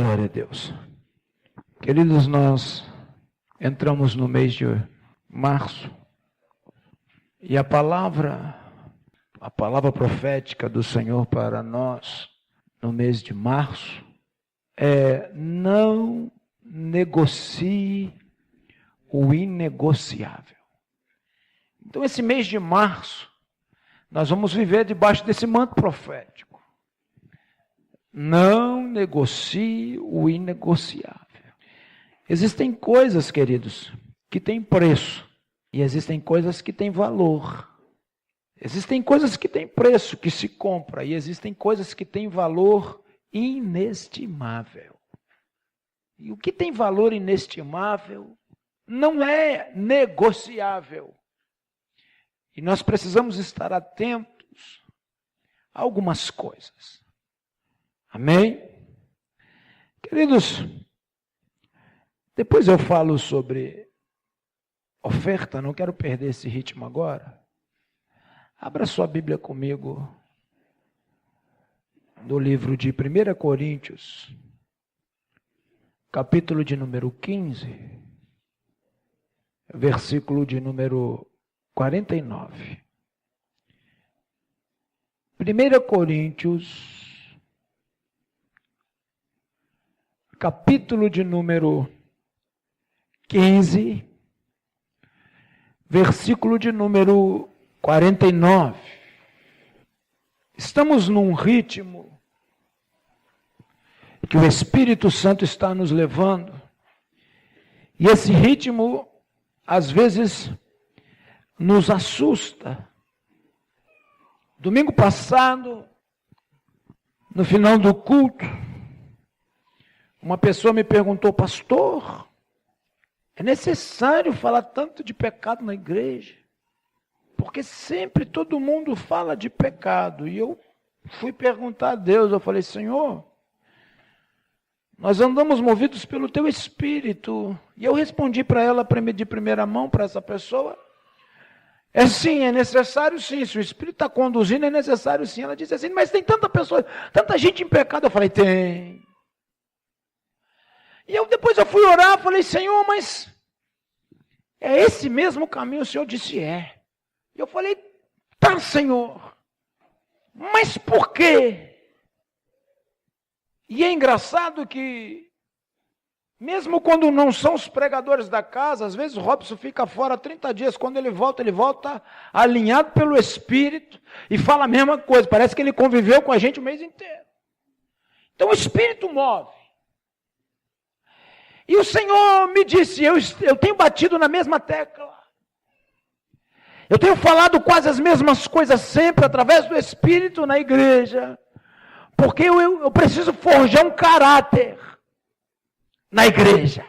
Glória a Deus. Queridos, nós entramos no mês de março e a palavra profética do Senhor para nós no mês de março é: não negocie o inegociável. Então, esse mês de março, nós vamos viver debaixo desse manto profético. Não negocie o inegociável. Existem coisas, queridos, que têm preço, e existem coisas que têm valor. Existem coisas que têm preço, que se compra, e existem coisas que têm valor inestimável. E o que tem valor inestimável não é negociável. E nós precisamos estar atentos a algumas coisas. Amém? Queridos, depois eu falo sobre oferta, não quero perder esse ritmo agora. Abra sua Bíblia comigo no livro de 1 Coríntios, capítulo de número 15, versículo de número 49. 1 Coríntios, capítulo de número 15, versículo de número 49. Estamos num ritmo que o Espírito Santo está nos levando, e esse ritmo, às vezes, nos assusta. Domingo passado, no final do culto, uma pessoa me perguntou: pastor, é necessário falar tanto de pecado na igreja? Porque sempre todo mundo fala de pecado. E eu fui perguntar a Deus, eu falei: Senhor, nós andamos movidos pelo teu Espírito. E eu respondi para ela de primeira mão, para essa pessoa: sim, é necessário sim, se o Espírito está conduzindo, é necessário sim. Ela disse assim: mas tem tanta gente em pecado. Eu falei: tem. E depois eu fui orar, falei: Senhor, mas é esse mesmo caminho? O Senhor disse: é. E eu falei: tá, Senhor, mas por quê? E é engraçado que, mesmo quando não são os pregadores da casa, às vezes o Robson fica fora 30 dias, quando ele volta alinhado pelo Espírito e fala a mesma coisa, parece que ele conviveu com a gente o mês inteiro. Então o Espírito move. E o Senhor me disse: eu tenho batido na mesma tecla. Eu tenho falado quase as mesmas coisas sempre, através do Espírito na igreja. Porque eu preciso forjar um caráter na igreja.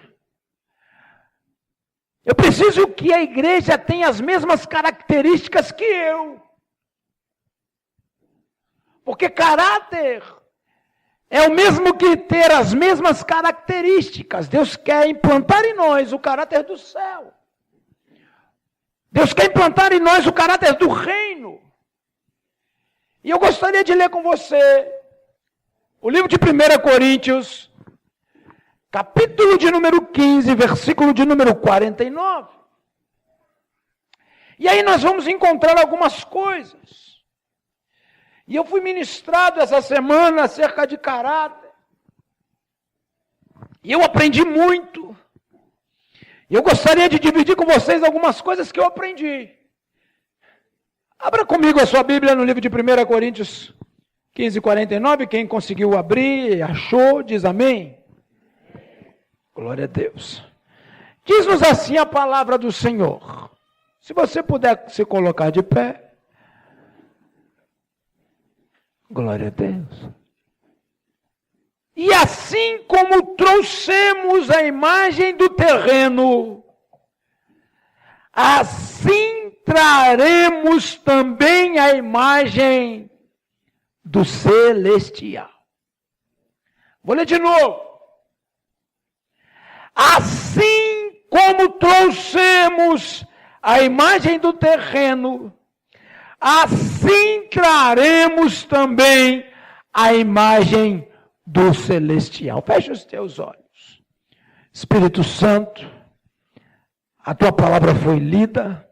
Eu preciso que a igreja tenha as mesmas características que eu. Porque caráter é o mesmo que ter as mesmas características. Deus quer implantar em nós o caráter do céu. Deus quer implantar em nós o caráter do reino. E eu gostaria de ler com você o livro de 1 Coríntios, capítulo de número 15, versículo de número 49. E aí nós vamos encontrar algumas coisas. E eu fui ministrado essa semana acerca de caráter. E eu aprendi muito. E eu gostaria de dividir com vocês algumas coisas que eu aprendi. Abra comigo a sua Bíblia no livro de 1 Coríntios 15, 49. Quem conseguiu abrir, achou, diz amém. Glória a Deus. Diz-nos assim a palavra do Senhor. Se você puder se colocar de pé. Glória a Deus. E assim como trouxemos a imagem do terreno, assim traremos também a imagem do celestial. Vou ler de novo. Assim como trouxemos a imagem do terreno, assim traremos também a imagem do celestial. Feche os teus olhos. Espírito Santo, a tua palavra foi lida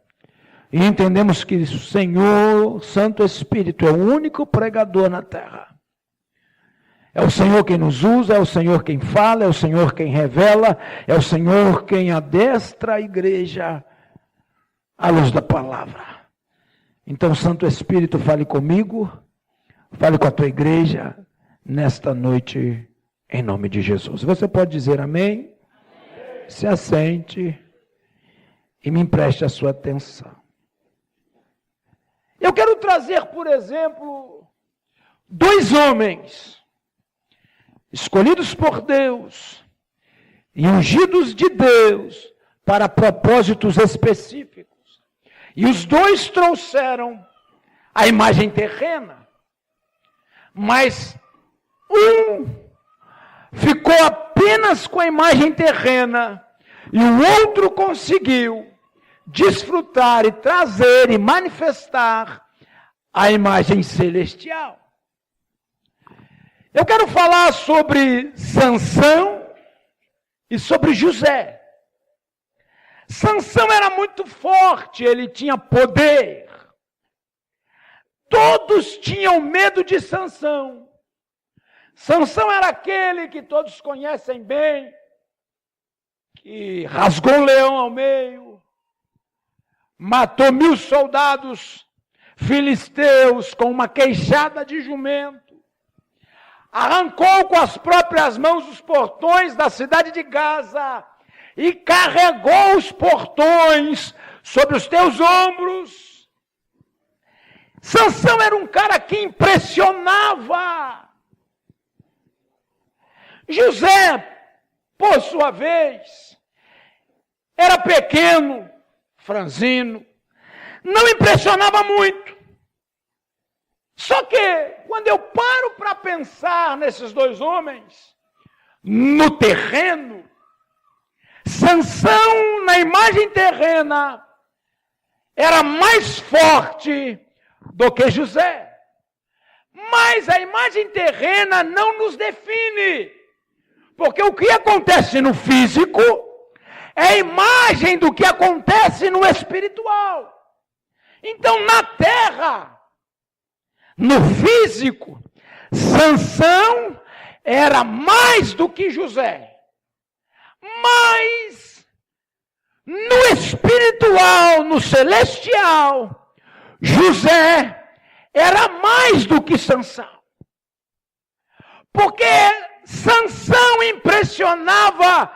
e entendemos que o Senhor, Santo Espírito, é o único pregador na terra. É o Senhor quem nos usa, é o Senhor quem fala, é o Senhor quem revela, é o Senhor quem adestra a igreja à luz da palavra. Então, Santo Espírito, fale comigo, fale com a tua igreja nesta noite, em nome de Jesus. Você pode dizer amém? Amém. Se assente e me empreste a sua atenção. Eu quero trazer, por exemplo, dois homens escolhidos por Deus e ungidos de Deus para propósitos específicos. E os dois trouxeram a imagem terrena, mas um ficou apenas com a imagem terrena e o outro conseguiu desfrutar e trazer e manifestar a imagem celestial. Eu quero falar sobre Sansão e sobre José. Sansão era muito forte, ele tinha poder. Todos tinham medo de Sansão. Sansão era aquele que todos conhecem bem, que rasgou um leão ao meio, matou 1000 soldados filisteus com uma queixada de jumento, arrancou com as próprias mãos os portões da cidade de Gaza e carregou os portões sobre os teus ombros. Sansão era um cara que impressionava. José, por sua vez, era pequeno, franzino, não impressionava muito. Só que, quando eu paro para pensar nesses dois homens, no terreno, Sansão, na imagem terrena, era mais forte do que José. Mas a imagem terrena não nos define. Porque o que acontece no físico é a imagem do que acontece no espiritual. Então, na terra, no físico, Sansão era mais do que José. Mas, no espiritual, no celestial, José era mais do que Sansão. Porque Sansão impressionava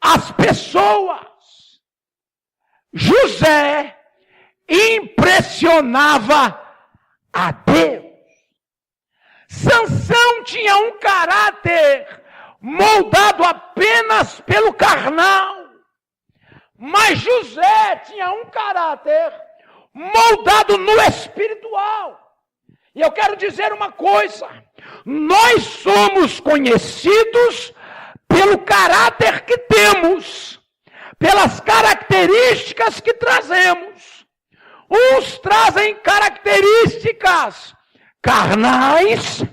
as pessoas. José impressionava a Deus. Sansão tinha um caráter moldado apenas pelo carnal, mas José tinha um caráter moldado no espiritual. E eu quero dizer uma coisa: nós somos conhecidos pelo caráter que temos, pelas características que trazemos. Uns trazem características carnais,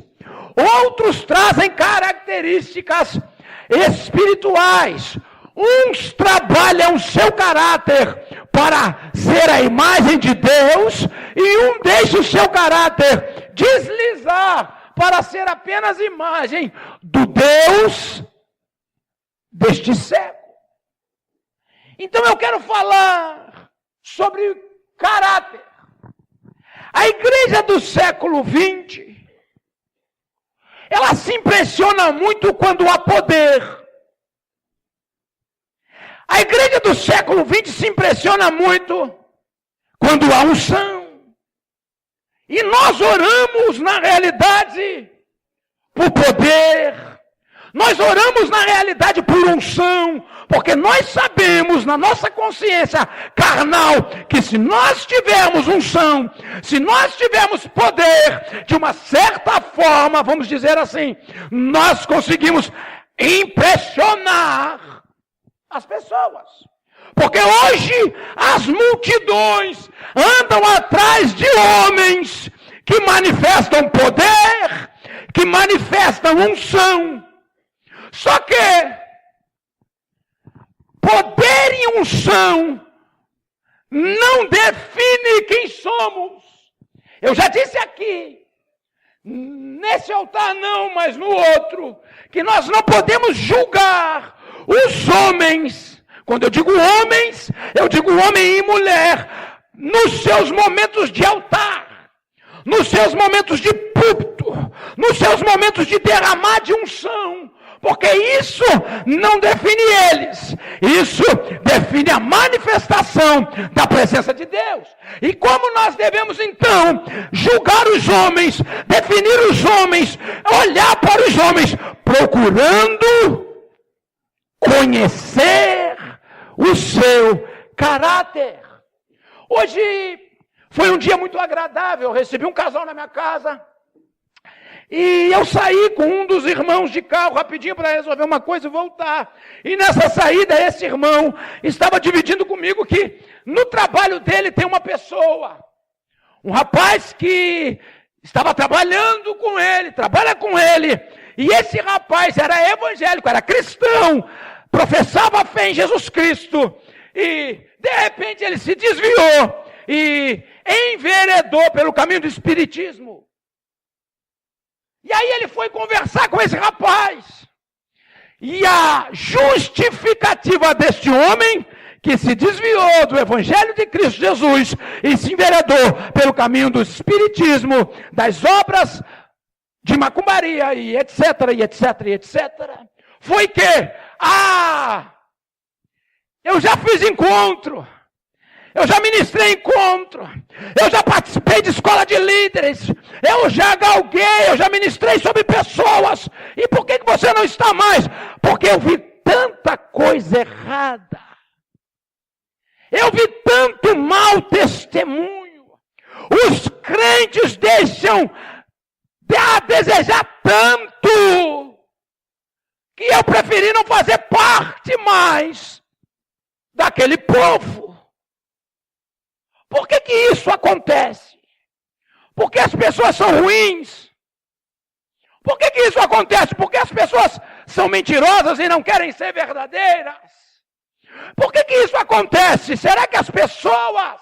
outros trazem características espirituais. Uns trabalham o seu caráter para ser a imagem de Deus, e um deixa o seu caráter deslizar para ser apenas imagem do Deus deste século. Então eu quero falar sobre caráter. A igreja do século XX, ela se impressiona muito quando há poder. A igreja do século XX se impressiona muito quando há unção. E nós oramos, na realidade, por poder. Nós oramos, na realidade, por unção. Porque nós sabemos, na nossa consciência carnal, que se nós tivermos unção, se nós tivermos poder, de uma certa forma, vamos dizer assim, nós conseguimos impressionar as pessoas. Porque hoje as multidões andam atrás de homens que manifestam poder, que manifestam unção. Só que poder e unção não define quem somos. Eu já disse aqui, nesse altar não, mas no outro, que nós não podemos julgar os homens. Quando eu digo homens, eu digo homem e mulher, nos seus momentos de altar, nos seus momentos de púlpito, nos seus momentos de derramar de unção. Porque isso não define eles. Isso define a manifestação da presença de Deus. E como nós devemos então julgar os homens, definir os homens, olhar para os homens, procurando conhecer o seu caráter. Hoje foi um dia muito agradável. Eu recebi um casal na minha casa. E eu saí com um dos irmãos de carro rapidinho para resolver uma coisa e voltar. E nessa saída, esse irmão estava dividindo comigo que no trabalho dele tem uma pessoa, um rapaz que estava trabalhando com ele, trabalha com ele. E esse rapaz era evangélico, era cristão, professava a fé em Jesus Cristo. E de repente ele se desviou e enveredou pelo caminho do espiritismo. E aí ele foi conversar com esse rapaz. E a justificativa desse homem, que se desviou do Evangelho de Cristo Jesus e se enveredou pelo caminho do espiritismo, das obras de macumbaria e etc, e etc, e etc, foi que, eu já fiz encontro. Eu já ministrei encontro, eu já participei de escola de líderes, eu já galguei, eu já ministrei sobre pessoas. E por que você não está mais? Porque eu vi tanta coisa errada. Eu vi tanto mau testemunho. Os crentes deixam a desejar tanto que eu preferi não fazer parte mais daquele povo. Por que isso acontece? Porque as pessoas são ruins. Por que isso acontece? Porque as pessoas são mentirosas e não querem ser verdadeiras. Por que isso acontece? Será que as pessoas,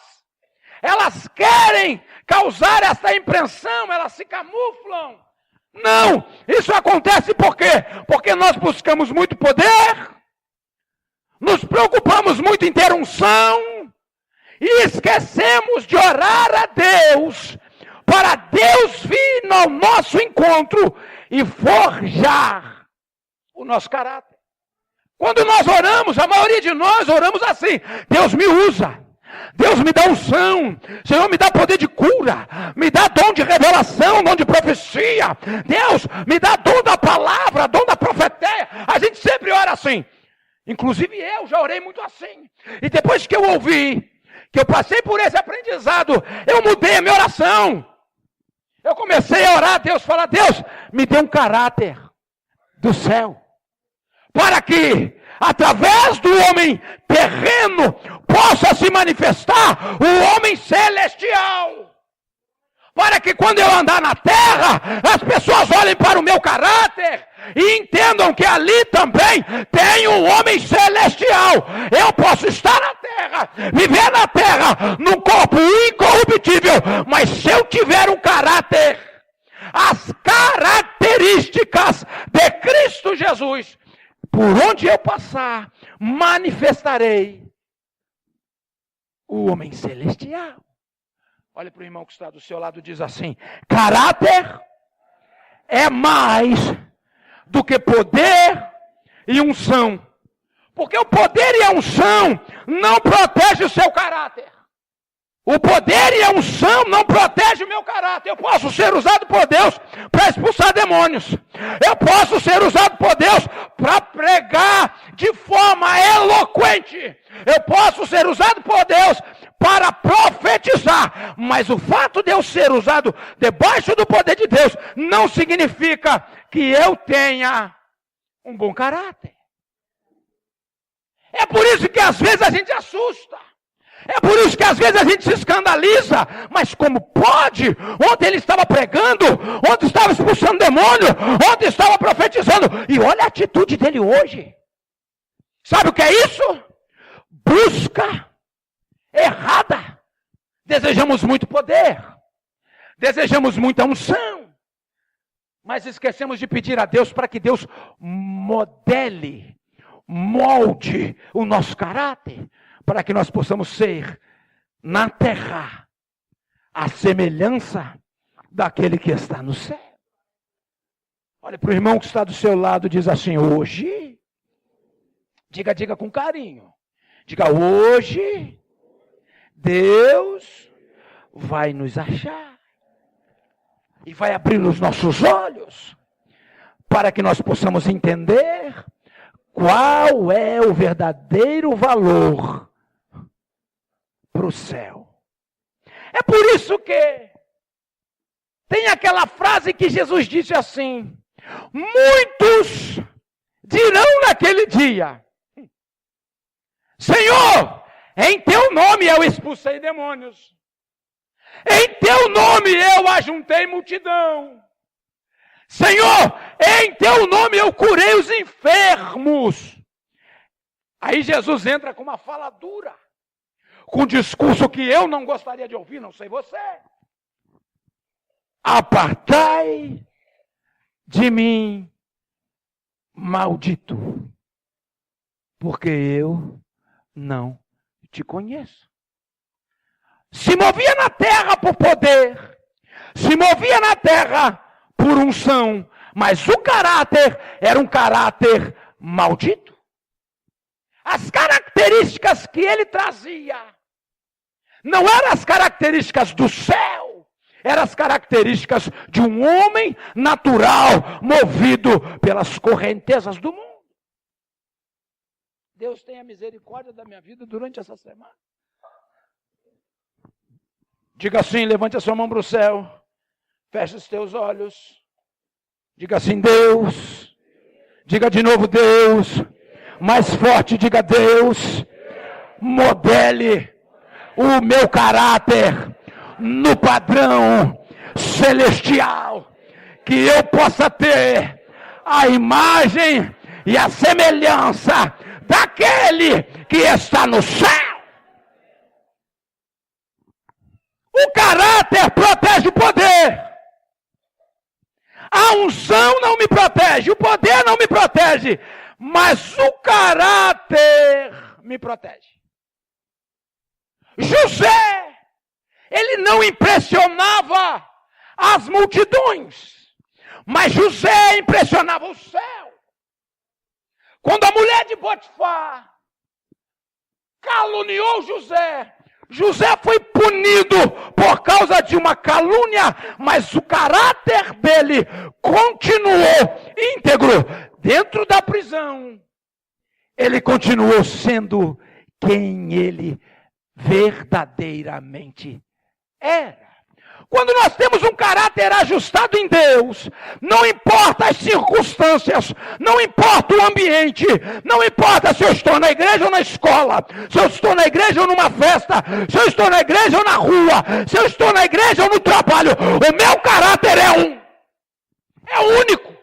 elas querem causar essa impressão, elas se camuflam? Não, isso acontece por quê? Porque nós buscamos muito poder, nos preocupamos muito em ter unção, e esquecemos de orar a Deus, para Deus vir ao nosso encontro e forjar o nosso caráter. Quando nós oramos, a maioria de nós oramos assim: Deus me usa, Deus me dá unção, Senhor me dá poder de cura, me dá dom de revelação, dom de profecia, Deus me dá dom da palavra, dom da profeteia. A gente sempre ora assim, inclusive eu já orei muito assim. E depois que eu ouvi, que eu passei por esse aprendizado, eu mudei a minha oração. Eu comecei a orar a Deus, falar: Deus, me dê um caráter do céu, para que, através do homem terreno, possa se manifestar o homem celestial. Para que quando eu andar na terra, as pessoas olhem para o meu caráter e entendam que ali também tem um homem celestial. Eu posso estar na terra, viver na terra, num corpo incorruptível, mas se eu tiver um caráter, as características de Cristo Jesus, por onde eu passar, manifestarei o homem celestial. Olha para o irmão que está do seu lado e diz assim: caráter é mais do que poder e unção. Porque o poder e a unção não protegem o seu caráter. O poder e a unção não protegem o meu caráter. Eu posso ser usado por Deus para expulsar demônios. Eu posso ser usado por Deus para pregar de forma eloquente. Eu posso ser usado por Deus para profetizar. Mas o fato de eu ser usado debaixo do poder de Deus não significa que eu tenha um bom caráter. É por isso que às vezes a gente assusta. É por isso que às vezes a gente se escandaliza. Mas como pode? Ontem ele estava pregando, ontem estava expulsando demônio, ontem estava profetizando. E olha a atitude dele hoje. Sabe o que é isso? Busca errada. Desejamos muito poder, desejamos muita unção, mas esquecemos de pedir a Deus para que Deus modele, molde o nosso caráter, para que nós possamos ser, na terra, a semelhança daquele que está no céu. Olha para o irmão que está do seu lado e diz assim: hoje, diga com carinho, diga: hoje, Deus vai nos achar e vai abrir os nossos olhos para que nós possamos entender qual é o verdadeiro valor para o céu. É por isso que tem aquela frase que Jesus disse assim: muitos dirão naquele dia: Senhor, em teu nome eu expulsei demônios, em teu nome eu ajuntei multidão, Senhor, em teu nome eu curei os enfermos. Aí Jesus entra com uma fala dura, com um discurso que eu não gostaria de ouvir, não sei você. Apartai de mim, maldito, porque eu não te conheço. Se movia na terra por poder, se movia na terra por unção, mas o caráter era um caráter maldito. As características que ele trazia não eram as características do céu, eram as características de um homem natural, movido pelas correntezas do mundo. Deus tenha misericórdia da minha vida durante essa semana. Diga assim, levante a sua mão para o céu, feche os teus olhos, diga assim: Deus, diga de novo: Deus, mais forte, diga: Deus, modele o meu caráter no padrão celestial, que eu possa ter a imagem e a semelhança daquele que está no céu. O caráter protege o poder. A unção não me protege, o poder não me protege, mas o caráter me protege. José, ele não impressionava as multidões, mas José impressionava o céu. Quando a mulher de Potifar caluniou José, José foi punido por causa de uma calúnia, mas o caráter dele continuou íntegro. Dentro da prisão, ele continuou sendo quem ele verdadeiramente era. Quando nós temos um caráter ajustado em Deus, não importa as circunstâncias, não importa o ambiente, não importa se eu estou na igreja ou na escola, se eu estou na igreja ou numa festa, se eu estou na igreja ou na rua, se eu estou na igreja ou no trabalho, o meu caráter é único.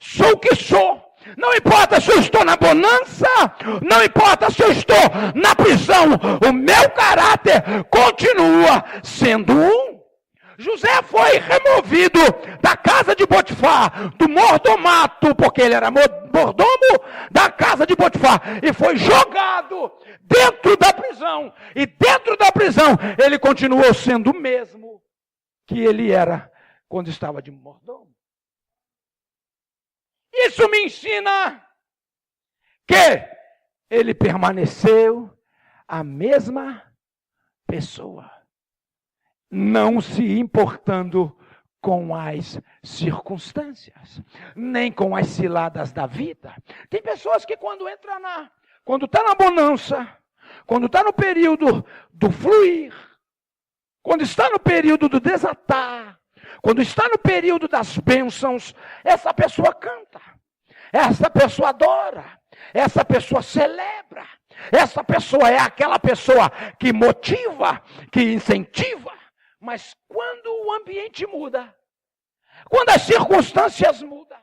Sou o que sou. Não importa se eu estou na bonança, não importa se eu estou na prisão, o meu caráter continua sendo um. José foi removido da casa de Potifar, do mordomato, porque ele era mordomo da casa de Potifar, e foi jogado dentro da prisão. E dentro da prisão ele continuou sendo o mesmo que ele era quando estava de mordomo. Isso me ensina que ele permaneceu a mesma pessoa, não se importando com as circunstâncias, nem com as ciladas da vida. Tem pessoas que quando está na bonança, quando está no período do fluir, quando está no período do desatar, quando está no período das bênçãos, essa pessoa canta, essa pessoa adora, essa pessoa celebra, Essa pessoa é aquela pessoa que motiva, que incentiva. Mas quando o ambiente muda, quando as circunstâncias mudam,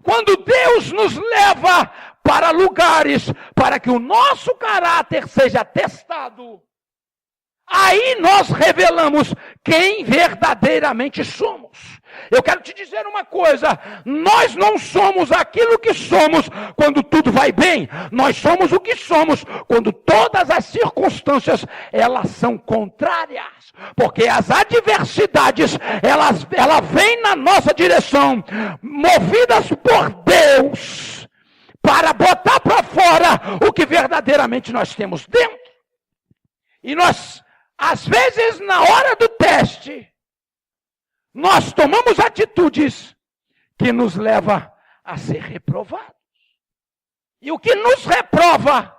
quando Deus nos leva para lugares para que o nosso caráter seja testado, aí nós revelamos quem verdadeiramente somos. Eu quero te dizer uma coisa, nós não somos aquilo que somos quando tudo vai bem. Nós somos o que somos quando todas as circunstâncias, elas são contrárias. Porque as adversidades, ela vem na nossa direção, movidas por Deus, para botar para fora o que verdadeiramente nós temos dentro. E nós, às vezes, na hora do teste, nós tomamos atitudes que nos levam a ser reprovados. E o que nos reprova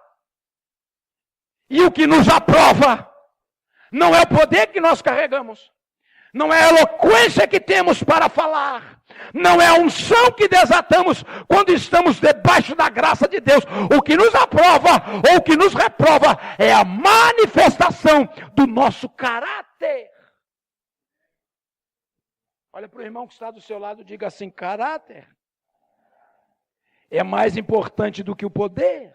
e o que nos aprova não é o poder que nós carregamos, não é a eloquência que temos para falar, não é a unção que desatamos quando estamos debaixo da graça de Deus. O que nos aprova ou o que nos reprova é a manifestação do nosso caráter. Olha para o irmão que está do seu lado e diga assim: caráter é mais importante do que o poder.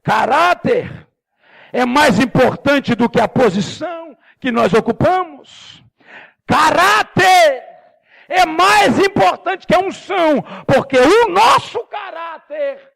Caráter é mais importante do que a posição que nós ocupamos. Caráter é mais importante que a unção, porque o nosso caráter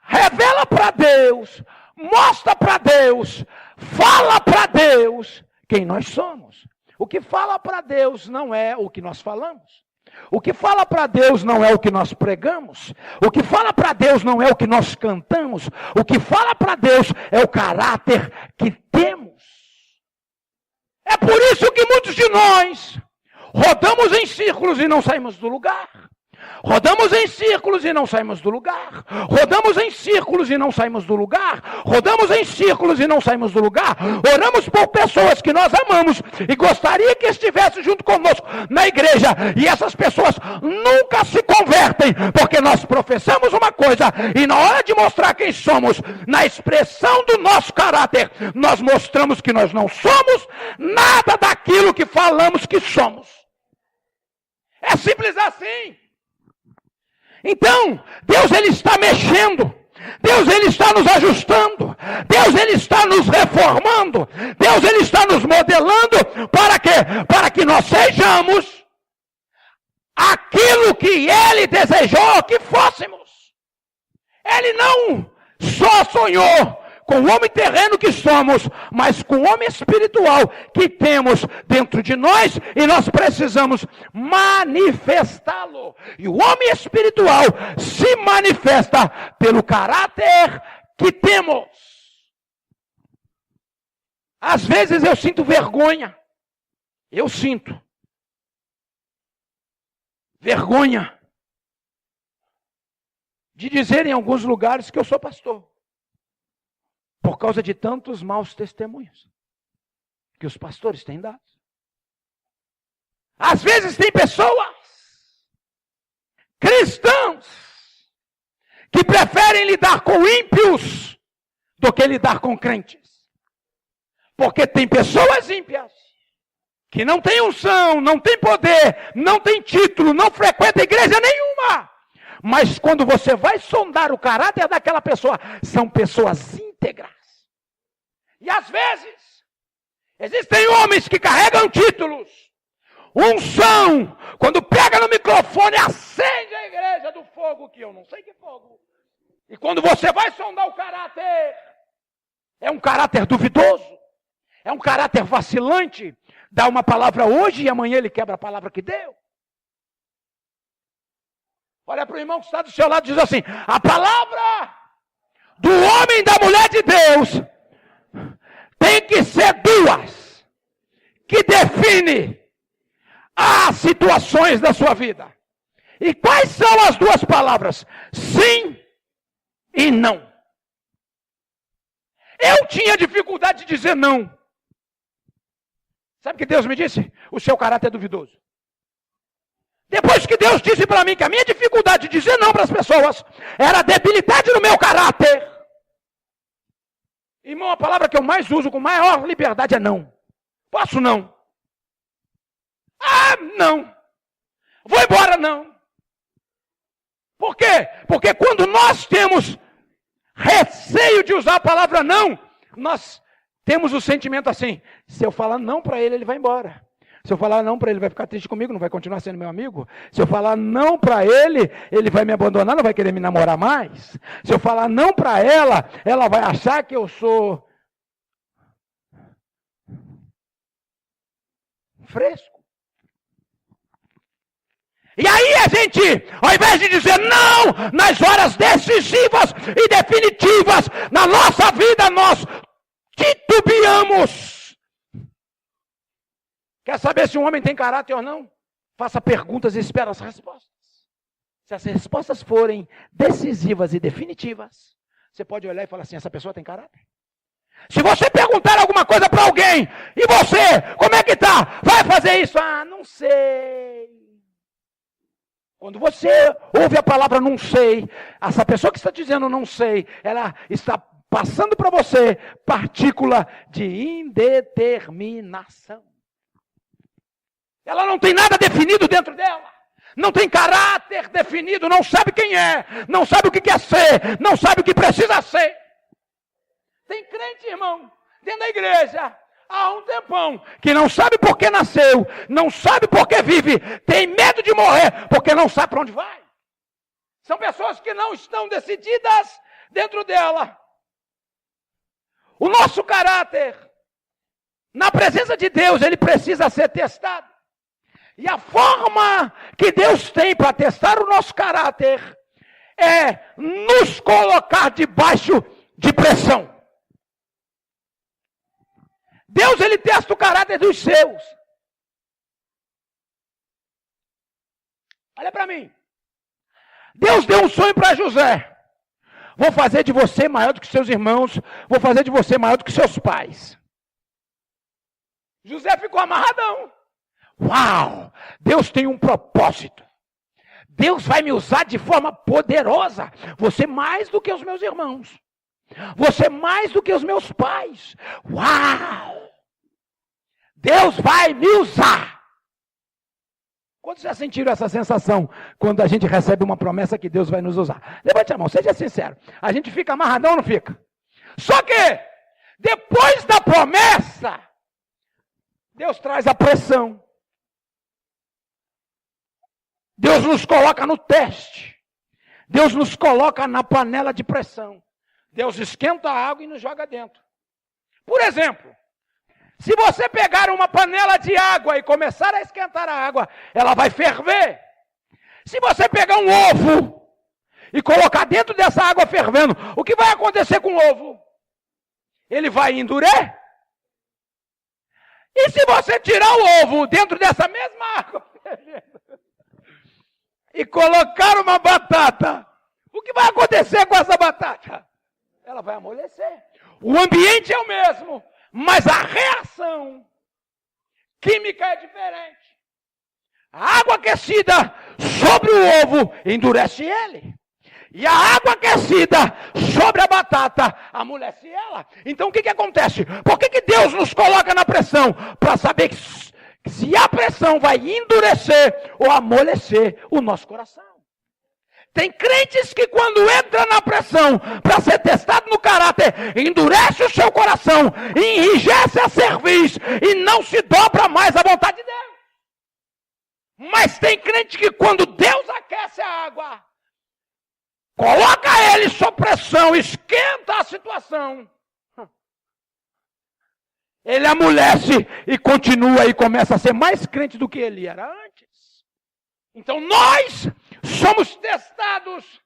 revela para Deus, mostra para Deus, fala para Deus quem nós somos. O que fala para Deus não é o que nós falamos. O que fala para Deus não é o que nós pregamos. O que fala para Deus não é o que nós cantamos. O que fala para Deus é o caráter que temos. É por isso que muitos de nós rodamos em círculos e não saímos do lugar. Rodamos em círculos e não saímos do lugar. Rodamos em círculos e não saímos do lugar. Rodamos em círculos e não saímos do lugar. Oramos por pessoas que nós amamos e gostaria que estivessem junto conosco na igreja. E essas pessoas nunca se convertem, porque nós professamos uma coisa e na hora de mostrar quem somos, na expressão do nosso caráter, nós mostramos que nós não somos nada daquilo que falamos que somos. É simples assim. Então, Deus ele está mexendo, Deus ele está nos ajustando, Deus ele está nos reformando, Deus ele está nos modelando, para quê? Para que nós sejamos aquilo que ele desejou que fôssemos. Ele não só sonhou com o homem terreno que somos, mas com o homem espiritual que temos dentro de nós, e nós precisamos manifestá-lo. E o homem espiritual se manifesta pelo caráter que temos. Às vezes eu sinto vergonha. Eu sinto vergonha de dizer em alguns lugares que eu sou pastor, por causa de tantos maus testemunhos que os pastores têm dado. Às vezes tem pessoas, cristãos, que preferem lidar com ímpios do que lidar com crentes. Porque tem pessoas ímpias que não têm unção, não têm poder, não têm título, não frequentam igreja nenhuma. Mas quando você vai sondar o caráter daquela pessoa, são pessoas íntegras. E às vezes, existem homens que carregam títulos, unção, quando pega no microfone, acende a igreja do fogo, que eu não sei que fogo. E quando você vai sondar o caráter, é um caráter duvidoso, é um caráter vacilante, dá uma palavra hoje e amanhã ele quebra a palavra que deu. Olha para o irmão que está do seu lado e diz assim: a palavra do homem e da mulher de Deus tem que ser duas, que define as situações da sua vida. E quais são as duas palavras? Sim e não. Eu tinha dificuldade de dizer não. Sabe o que Deus me disse? O seu caráter é duvidoso. Depois que Deus disse para mim que a minha dificuldade de dizer não para as pessoas era a debilidade no meu caráter. Irmão, a palavra que eu mais uso com maior liberdade é não. Posso não? Ah, não. Vou embora, não. Por quê? Porque quando nós temos receio de usar a palavra não, nós temos o sentimento assim, se eu falar não para ele, ele vai embora. Se eu falar não para ele, vai ficar triste comigo, não vai continuar sendo meu amigo. Se eu falar não para ele, ele vai me abandonar, não vai querer me namorar mais. Se eu falar não para ela, ela vai achar que eu sou fresco. E aí a gente, ao invés de dizer não, nas horas decisivas e definitivas na nossa vida, nós titubeamos. Quer saber se um homem tem caráter ou não? Faça perguntas e espere as respostas. Se as respostas forem decisivas e definitivas, você pode olhar e falar assim, essa pessoa tem caráter? Se você perguntar alguma coisa para alguém, e você, como é que tá? Vai fazer isso? Ah, não sei. Quando você ouve a palavra não sei, essa pessoa que está dizendo não sei, ela está passando para você partícula de indeterminação. Ela não tem nada definido dentro dela. Não tem caráter definido, não sabe quem é, não sabe o que quer ser, não sabe o que precisa ser. Tem crente, irmão, dentro da igreja, há um tempão, que não sabe por que nasceu, não sabe por que vive, tem medo de morrer, porque não sabe para onde vai. São pessoas que não estão decididas dentro dela. O nosso caráter, na presença de Deus, ele precisa ser testado. E a forma que Deus tem para testar o nosso caráter é nos colocar debaixo de pressão. Deus, ele testa o caráter dos seus. Olha para mim. Deus deu um sonho para José. Vou fazer de você maior do que seus irmãos. Vou fazer de você maior do que seus pais. José ficou amarradão. Uau! Deus tem um propósito. Deus vai me usar de forma poderosa. Você mais do que os meus irmãos. Você mais do que os meus pais. Uau! Deus vai me usar. Quantos já sentiram essa sensação quando a gente recebe uma promessa que Deus vai nos usar? Levante a mão, seja sincero. A gente fica amarradão ou não fica? Só que, depois da promessa, Deus traz a pressão. Deus nos coloca no teste. Deus nos coloca na panela de pressão. Deus esquenta a água e nos joga dentro. Por exemplo, se você pegar uma panela de água e começar a esquentar a água, ela vai ferver. Se você pegar um ovo e colocar dentro dessa água fervendo, o que vai acontecer com o ovo? Ele vai endurecer. E se você tirar o ovo dentro dessa mesma água fervendo e colocar uma batata, o que vai acontecer com essa batata? Ela vai amolecer. O ambiente é o mesmo, mas a reação química é diferente. A água aquecida sobre o ovo endurece ele. E a água aquecida sobre a batata amolece ela. Então o que acontece? Por que Deus nos coloca na pressão? Para saber que se a pressão vai endurecer ou amolecer o nosso coração. Tem crentes que quando entra na pressão para ser testado no caráter, endurece o seu coração, enrijece a cerviz e não se dobra mais à vontade de Deus. Mas tem crente que quando Deus aquece a água, coloca ele sob pressão, esquenta a situação, ele amolece e continua e começa a ser mais crente do que ele era antes. Então nós somos testados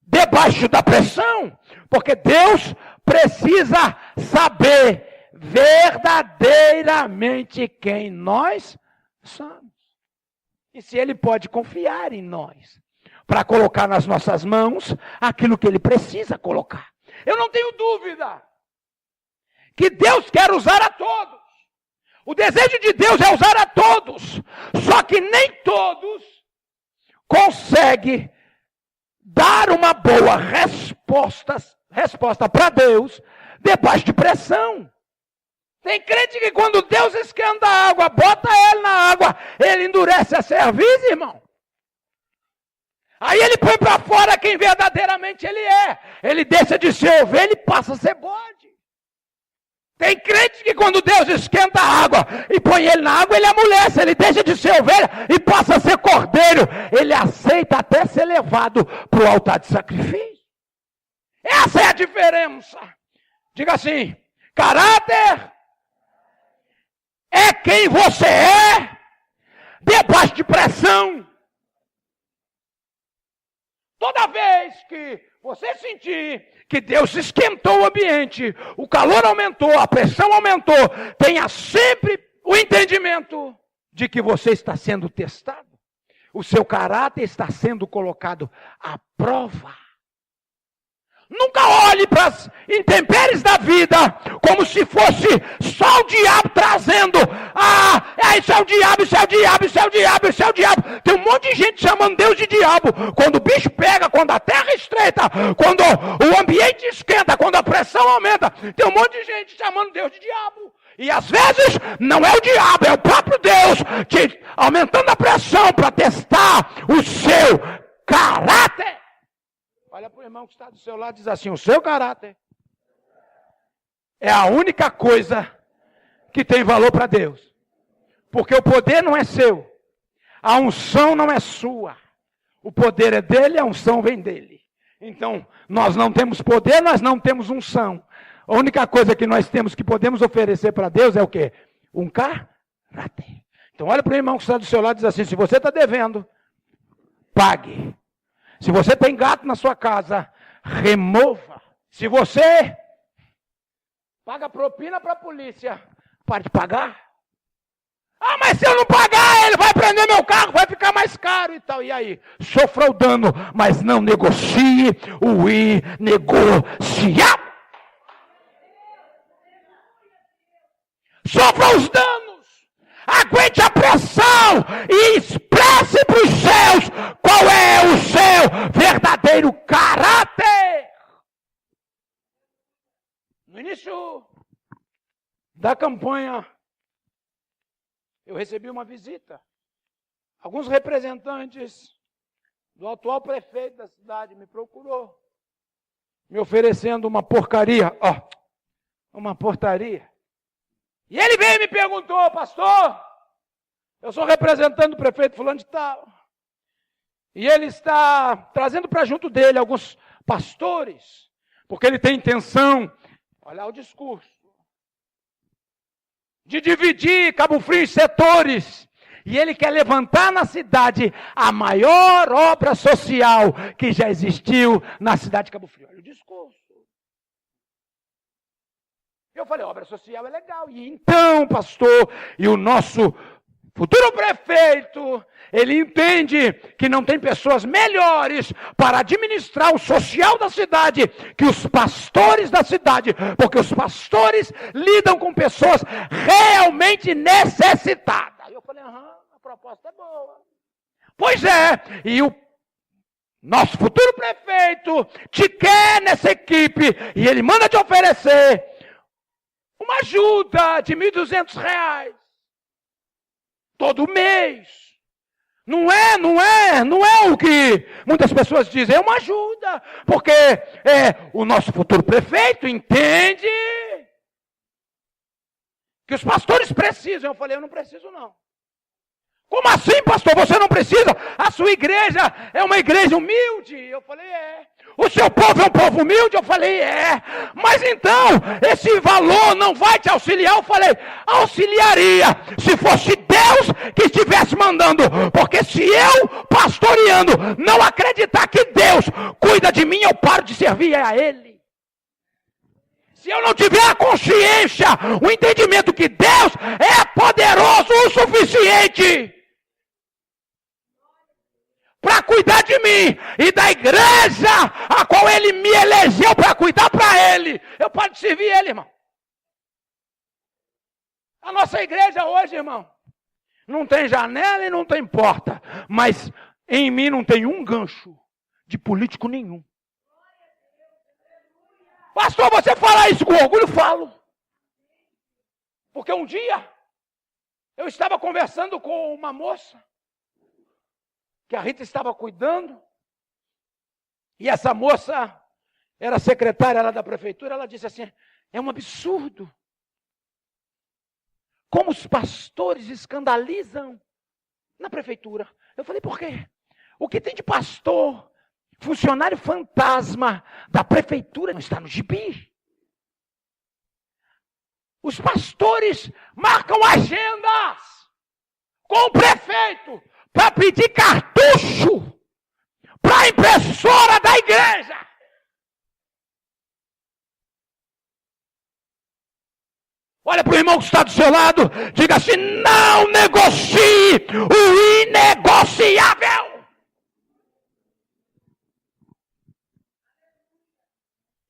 debaixo da pressão, porque Deus precisa saber verdadeiramente quem nós somos. E se Ele pode confiar em nós, para colocar nas nossas mãos aquilo que Ele precisa colocar. Eu não tenho dúvida que Deus quer usar a todos. O desejo de Deus é usar a todos. Só que nem todos consegue dar uma boa resposta para Deus debaixo de pressão. Tem crente que quando Deus esquenta a água, bota ele na água, ele endurece a cerviz, irmão. Aí ele põe para fora quem verdadeiramente ele é. Ele deixa de ser ovelha e passa a ser bode. Tem crente que quando Deus esquenta a água e põe ele na água, ele amolece, ele deixa de ser ovelha e passa a ser cordeiro. Ele aceita até ser levado para o altar de sacrifício. Essa é a diferença. Diga assim, caráter é quem você é debaixo de pressão. Toda vez que você sentir que Deus esquentou o ambiente, o calor aumentou, a pressão aumentou, tenha sempre o entendimento de que você está sendo testado. O seu caráter está sendo colocado à prova. Nunca olhe para as intempéries da vida como se fosse só o diabo trazendo. Isso é o diabo, isso é o diabo, isso é o diabo, isso é o diabo. Tem um monte de gente chamando Deus de diabo. Quando o bicho pega, quando a terra estreita, quando o ambiente esquenta, quando a pressão aumenta, tem um monte de gente chamando Deus de diabo. E às vezes não é o diabo, é o próprio Deus aumentando a pressão para testar o seu caráter. Olha para o irmão que está do seu lado e diz assim, o seu caráter é a única coisa que tem valor para Deus. Porque o poder não é seu, a unção não é sua. O poder é dele, a unção vem dele. Então, nós não temos poder, nós não temos unção. A única coisa que nós temos que podemos oferecer para Deus é o quê? Um caráter. Então, olha para o irmão que está do seu lado e diz assim, se você está devendo, pague. Se você tem gato na sua casa, remova. Se você paga propina para a polícia, pare de pagar. Mas se eu não pagar, ele vai prender meu carro, vai ficar mais caro e tal. E aí? Sofra o dano, mas não negocie o inegociável. Sofra os danos, aguente a pressão e expresse para os céus qual é o seu verdadeiro caráter. No início da campanha, eu recebi uma visita. Alguns representantes do atual prefeito da cidade me procurou, me oferecendo uma porcaria, uma portaria. E ele veio e me perguntou, pastor, eu sou representante do prefeito fulano de tal, e ele está trazendo para junto dele alguns pastores, porque ele tem intenção, olha o discurso, de dividir Cabo Frio em setores, e ele quer levantar na cidade a maior obra social que já existiu na cidade de Cabo Frio. Olha o discurso. Eu falei, obra social é legal. E então, pastor, e o nosso futuro prefeito, ele entende que não tem pessoas melhores para administrar o social da cidade que os pastores da cidade, porque os pastores lidam com pessoas realmente necessitadas. Eu falei, a proposta é boa. Pois é, e o nosso futuro prefeito te quer nessa equipe, e ele manda te oferecer uma ajuda de R$1.200 todo mês. Não é o que muitas pessoas dizem, é uma ajuda, porque o nosso futuro prefeito entende que os pastores precisam. Eu falei, eu não preciso não. Como assim, pastor? Você não precisa? A sua igreja é uma igreja humilde? Eu falei, O seu povo é um povo humilde? Eu falei, Mas então, esse valor não vai te auxiliar? Eu falei, auxiliaria se fosse Deus que estivesse mandando. Porque se eu, pastoreando, não acreditar que Deus cuida de mim, eu paro de servir a Ele. Se eu não tiver a consciência, o entendimento que Deus é poderoso o suficiente para cuidar de mim e da igreja a qual Ele me elegeu para cuidar para Ele, eu paro de servir Ele, irmão. A nossa igreja hoje, irmão, não tem janela e não tem porta, mas Em mim não tem um gancho de político nenhum. Pastor, você fala isso com orgulho? Falo. Porque um dia eu estava conversando com uma moça que a Rita estava cuidando, e essa moça era secretária lá da prefeitura. Ela disse assim: é um absurdo como os pastores escandalizam na prefeitura. Eu falei: por quê? O que tem de pastor, funcionário fantasma da prefeitura, não está no gibi? Os pastores marcam agendas com o prefeito para pedir cartucho para a impressora da igreja. Olha para o irmão que está do seu lado, diga assim: não negocie o inegociável.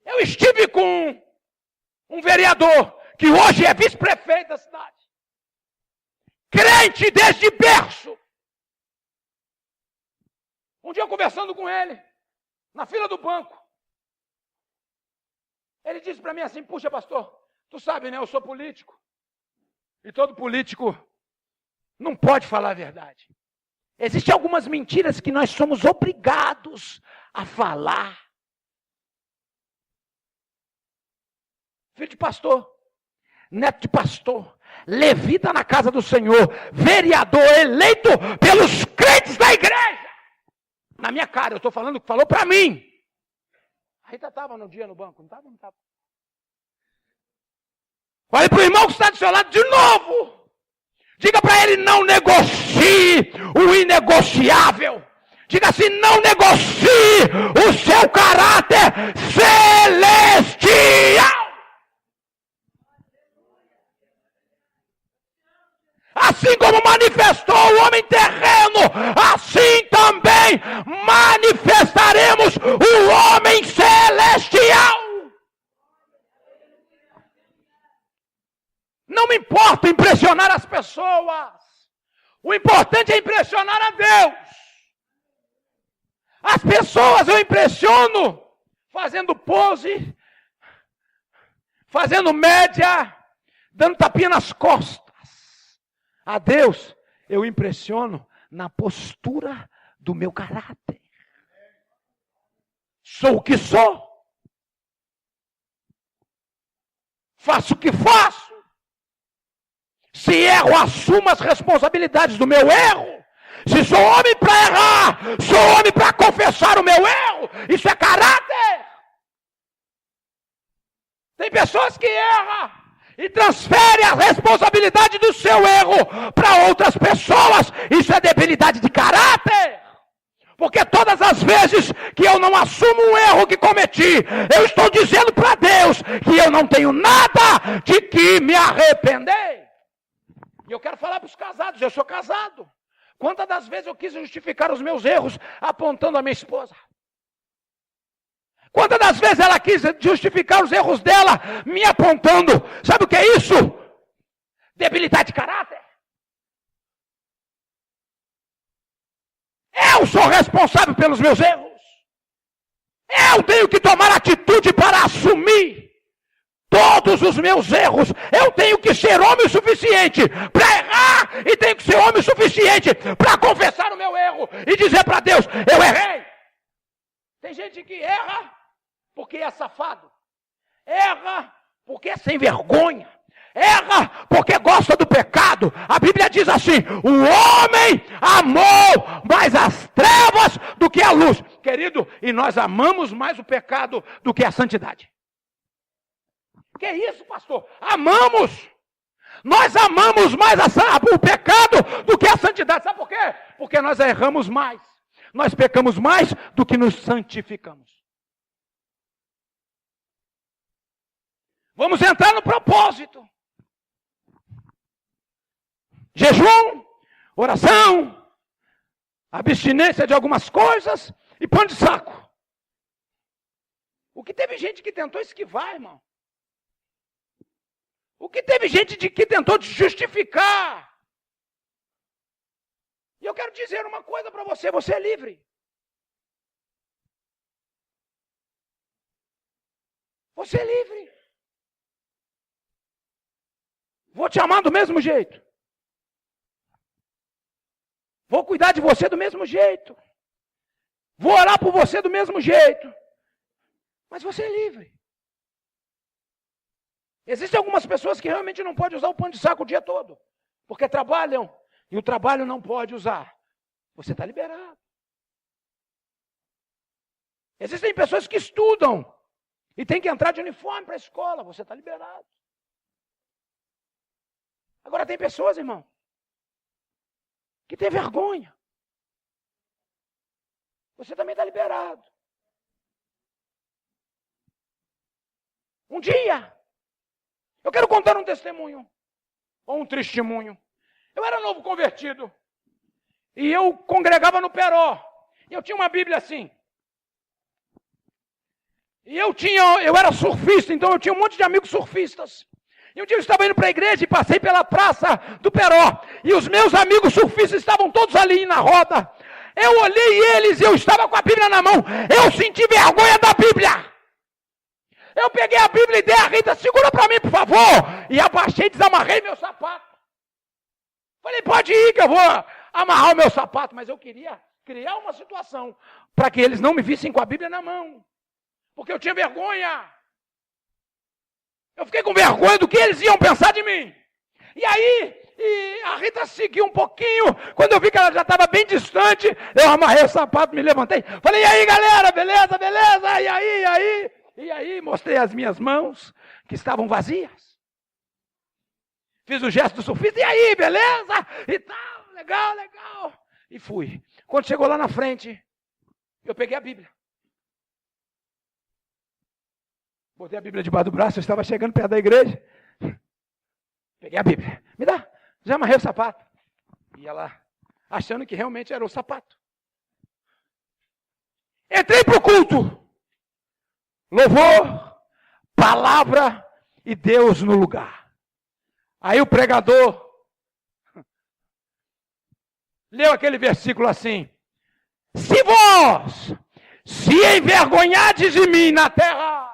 Eu estive com um vereador que hoje é vice-prefeito da cidade, crente desde berço. Um dia conversando com ele, na fila do banco, ele disse para mim assim: puxa, pastor, tu sabe, né, eu sou político, e todo político não pode falar a verdade. Existem algumas mentiras que nós somos obrigados a falar. Filho de pastor, neto de pastor, levita na casa do Senhor, vereador eleito pelos crentes da igreja. Na minha cara, eu estou falando o que falou para mim. A Rita estava no dia no banco, não estava? Não estava. Olha para o irmão que está do seu lado de novo. Diga para ele: não negocie o inegociável. Diga assim: não negocie o seu caráter celestial. Assim como manifestou o homem terreno, assim também manifestaremos o homem celestial. Não me importa impressionar as pessoas. O importante é impressionar a Deus. As pessoas eu impressiono fazendo pose, fazendo média, dando tapinha nas costas. A Deus eu impressiono na postura do meu caráter. Sou o que sou. Faço o que faço. Se erro, assumo as responsabilidades do meu erro. Se sou homem para errar, sou homem para confessar o meu erro. Isso é caráter. Tem pessoas que erram e transfere a responsabilidade do seu erro para outras pessoas. Isso é debilidade de caráter. Porque todas as vezes que eu não assumo um erro que cometi, eu estou dizendo para Deus que eu não tenho nada de que me arrepender. E eu quero falar para os casados: eu sou casado. Quantas das vezes eu quis justificar os meus erros apontando a minha esposa? Quantas das vezes ela quis justificar os erros dela me apontando? Sabe o que é isso? Debilidade de caráter. Eu sou responsável pelos meus erros. Eu tenho que tomar atitude para assumir todos os meus erros. Eu tenho que ser homem o suficiente para errar e tenho que ser homem o suficiente para confessar o meu erro e dizer para Deus: eu errei. Tem gente que erra porque é safado, erra porque é sem vergonha, erra porque gosta do pecado. A Bíblia diz assim: o homem amou mais as trevas do que a luz. Querido, e nós amamos mais o pecado do que a santidade. Que é isso, pastor? Amamos. Nós amamos mais o pecado do que a santidade. Sabe por quê? Porque nós erramos mais. Nós pecamos mais do que nos santificamos. Vamos entrar no propósito. Jejum, oração, abstinência de algumas coisas e pão de saco. O que teve gente que tentou esquivar, irmão? O que teve gente que tentou justificar? E eu quero dizer uma coisa para você, você é livre. Você é livre. Vou te amar do mesmo jeito. Vou cuidar de você do mesmo jeito. Vou orar por você do mesmo jeito. Mas você é livre. Existem algumas pessoas que realmente não podem usar o pano de saco o dia todo. Porque trabalham e o trabalho não pode usar. Você está liberado. Existem pessoas que estudam e tem que entrar de uniforme para a escola. Você está liberado. Agora tem pessoas, irmão, que tem vergonha. Você também está liberado. Um dia, eu quero contar um testemunho, ou um testemunho. Eu era novo convertido, e eu congregava no Peró, e eu tinha uma Bíblia assim. E eu era surfista, então eu tinha um monte de amigos surfistas. E um dia eu estava indo para a igreja e passei pela praça do Peró, e os meus amigos surfistas estavam todos ali na roda. Eu olhei eles e eu estava com a Bíblia na mão. Eu senti vergonha da Bíblia. Eu peguei a Bíblia e dei a Rita, segura para mim, por favor. E abaixei e desamarrei meu sapato. Falei, pode ir que eu vou amarrar o meu sapato. Mas eu queria criar uma situação para que eles não me vissem com a Bíblia na mão. Porque eu tinha vergonha. Eu fiquei com vergonha do que eles iam pensar de mim. E aí, a Rita seguiu um pouquinho. Quando eu vi que ela já estava bem distante, eu amarrei o sapato, me levantei. Falei, e aí, galera, beleza, beleza? E aí, e aí? E aí, mostrei as minhas mãos, que estavam vazias. Fiz o gesto do surfista, e aí, beleza? E tal, legal, legal. E fui. Quando chegou lá na frente, eu peguei a Bíblia. Botei a Bíblia debaixo do braço, eu estava chegando perto da igreja. Peguei a Bíblia. Me dá. Já amarrei o sapato. E ela, achando que realmente era o sapato. Entrei para o culto. Louvor, palavra e Deus no lugar. Aí o pregador leu aquele versículo assim: se vós se envergonhardes de mim na terra,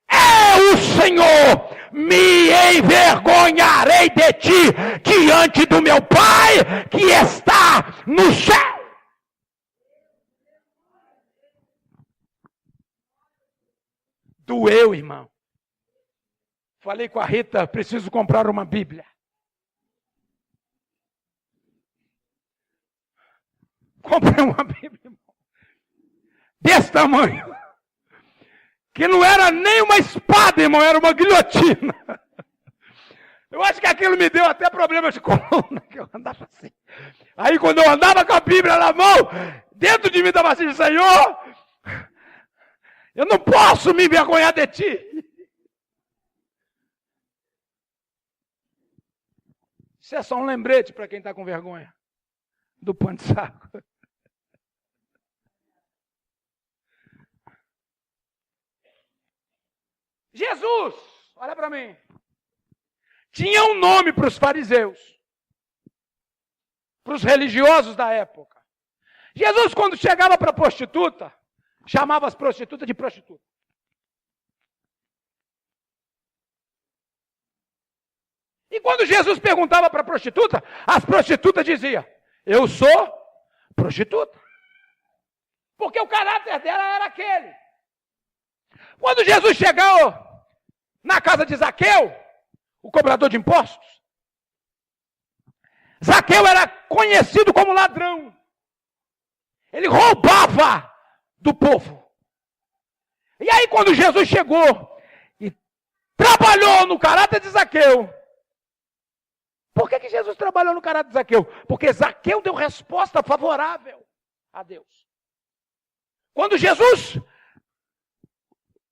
eu, Senhor, me envergonharei de ti diante do meu Pai que está no céu. Doeu, irmão. Falei com a Rita, preciso comprar uma Bíblia. Comprei uma Bíblia, irmão, desse tamanho. Que não era nem uma espada, irmão, era uma guilhotina. Eu acho que aquilo me deu até problema de coluna, que eu andava assim. Aí quando eu andava com a Bíblia na mão, dentro de mim estava assim, Senhor, eu não posso me envergonhar de ti. Isso é só um lembrete para quem está com vergonha do pano de saco. Jesus, olha para mim, tinha um nome para os fariseus, para os religiosos da época. Jesus, quando chegava para a prostituta, chamava as prostitutas de prostituta. E quando Jesus perguntava para a prostituta, as prostitutas diziam, eu sou prostituta. Porque o caráter dela era aquele. Quando Jesus chegou na casa de Zaqueu, o cobrador de impostos, Zaqueu era conhecido como ladrão. Ele roubava do povo. E aí quando Jesus chegou e trabalhou no caráter de Zaqueu, por que Jesus trabalhou no caráter de Zaqueu? Porque Zaqueu deu resposta favorável a Deus. Quando Jesus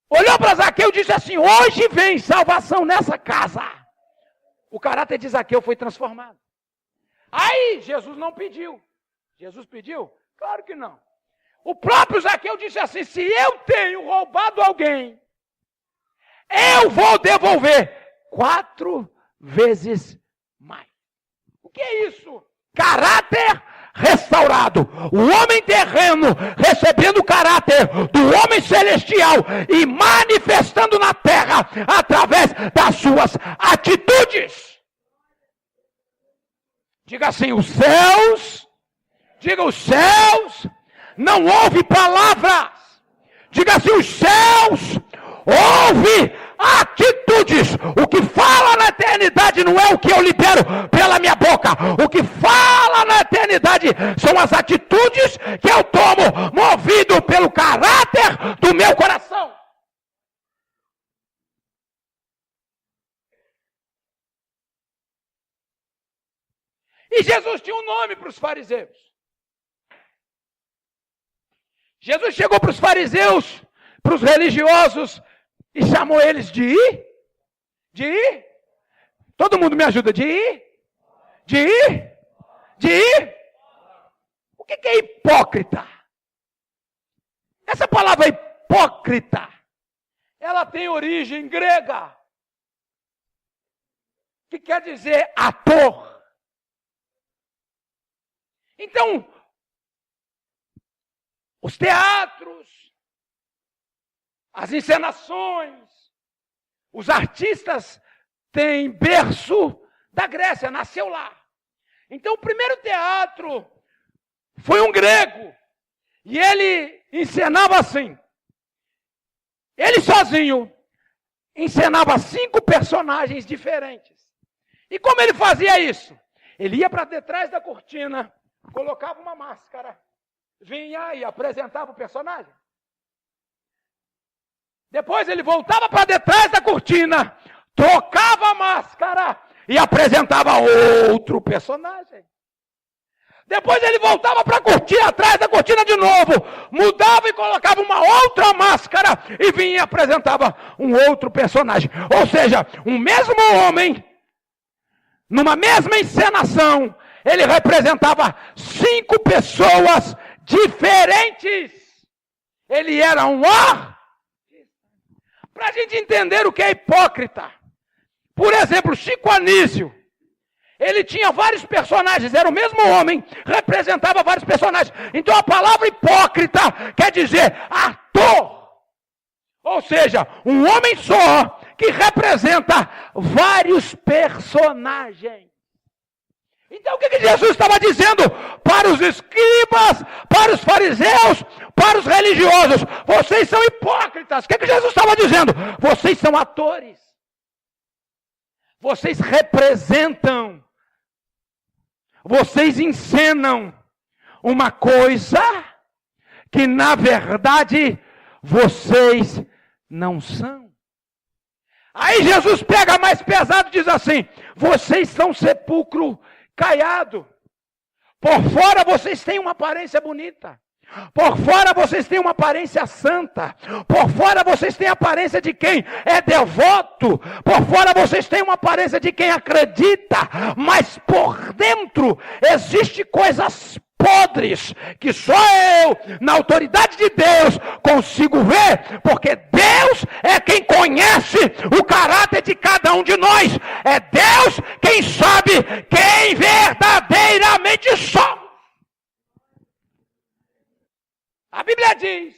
olhou para Zaqueu e disse assim, hoje vem salvação nessa casa. O caráter de Zaqueu foi transformado. Aí Jesus não pediu. Jesus pediu? Claro que não. O próprio Zaqueu disse assim, se eu tenho roubado alguém, eu vou devolver 4 vezes mais. O que é isso? caráter restaurado. O homem terreno recebendo o caráter do homem celestial e manifestando na terra através das suas atitudes. Diga assim, os céus não ouvem palavras. Diga assim, os céus ouvem atitudes. O que fala na eternidade não é o que eu libero pela minha boca. O que fala na eternidade são as atitudes que eu tomo, movido pelo caráter do meu coração. E Jesus tinha um nome para os fariseus. Jesus chegou para os fariseus, para os religiosos, e chamou eles de ir? De ir? Todo mundo me ajuda, de ir? De ir? De ir? O que é hipócrita? Essa palavra hipócrita, ela tem origem grega, que quer dizer ator. Então, os teatros, as encenações, os artistas têm berço da Grécia, nasceu lá. Então o primeiro teatro foi um grego, e ele encenava assim. Ele sozinho encenava 5 personagens diferentes. E como ele fazia isso? Ele ia para detrás da cortina, colocava uma máscara, vinha e apresentava o personagem. Depois ele voltava para detrás da cortina, trocava a máscara e apresentava outro personagem. Depois ele voltava para a cortina, atrás da cortina de novo, mudava e colocava uma outra máscara e vinha e apresentava um outro personagem. Ou seja, um mesmo homem, numa mesma encenação, ele representava 5 pessoas diferentes. Ele era um artista. Para a gente entender o que é hipócrita. Por exemplo, Chico Anísio. Ele tinha vários personagens, era o mesmo homem, representava vários personagens. Então a palavra hipócrita quer dizer ator. Ou seja, um homem só que representa vários personagens. Então o que Jesus estava dizendo para os escribas, para os fariseus, para os religiosos? Vocês são hipócritas. O que Jesus estava dizendo? Vocês são atores. Vocês representam. Vocês encenam uma coisa que na verdade vocês não são. Aí Jesus pega mais pesado e diz assim: vocês são sepulcro caiado. Por fora vocês têm uma aparência bonita. Por fora vocês têm uma aparência santa. Por fora vocês têm a aparência de quem é devoto. Por fora vocês têm uma aparência de quem acredita. Mas por dentro existe coisas podres que só eu, na autoridade de Deus, consigo ver, porque Deus é quem conhece o caráter de cada um de nós. É Deus quem sabe quem verdadeiramente somos. A Bíblia diz,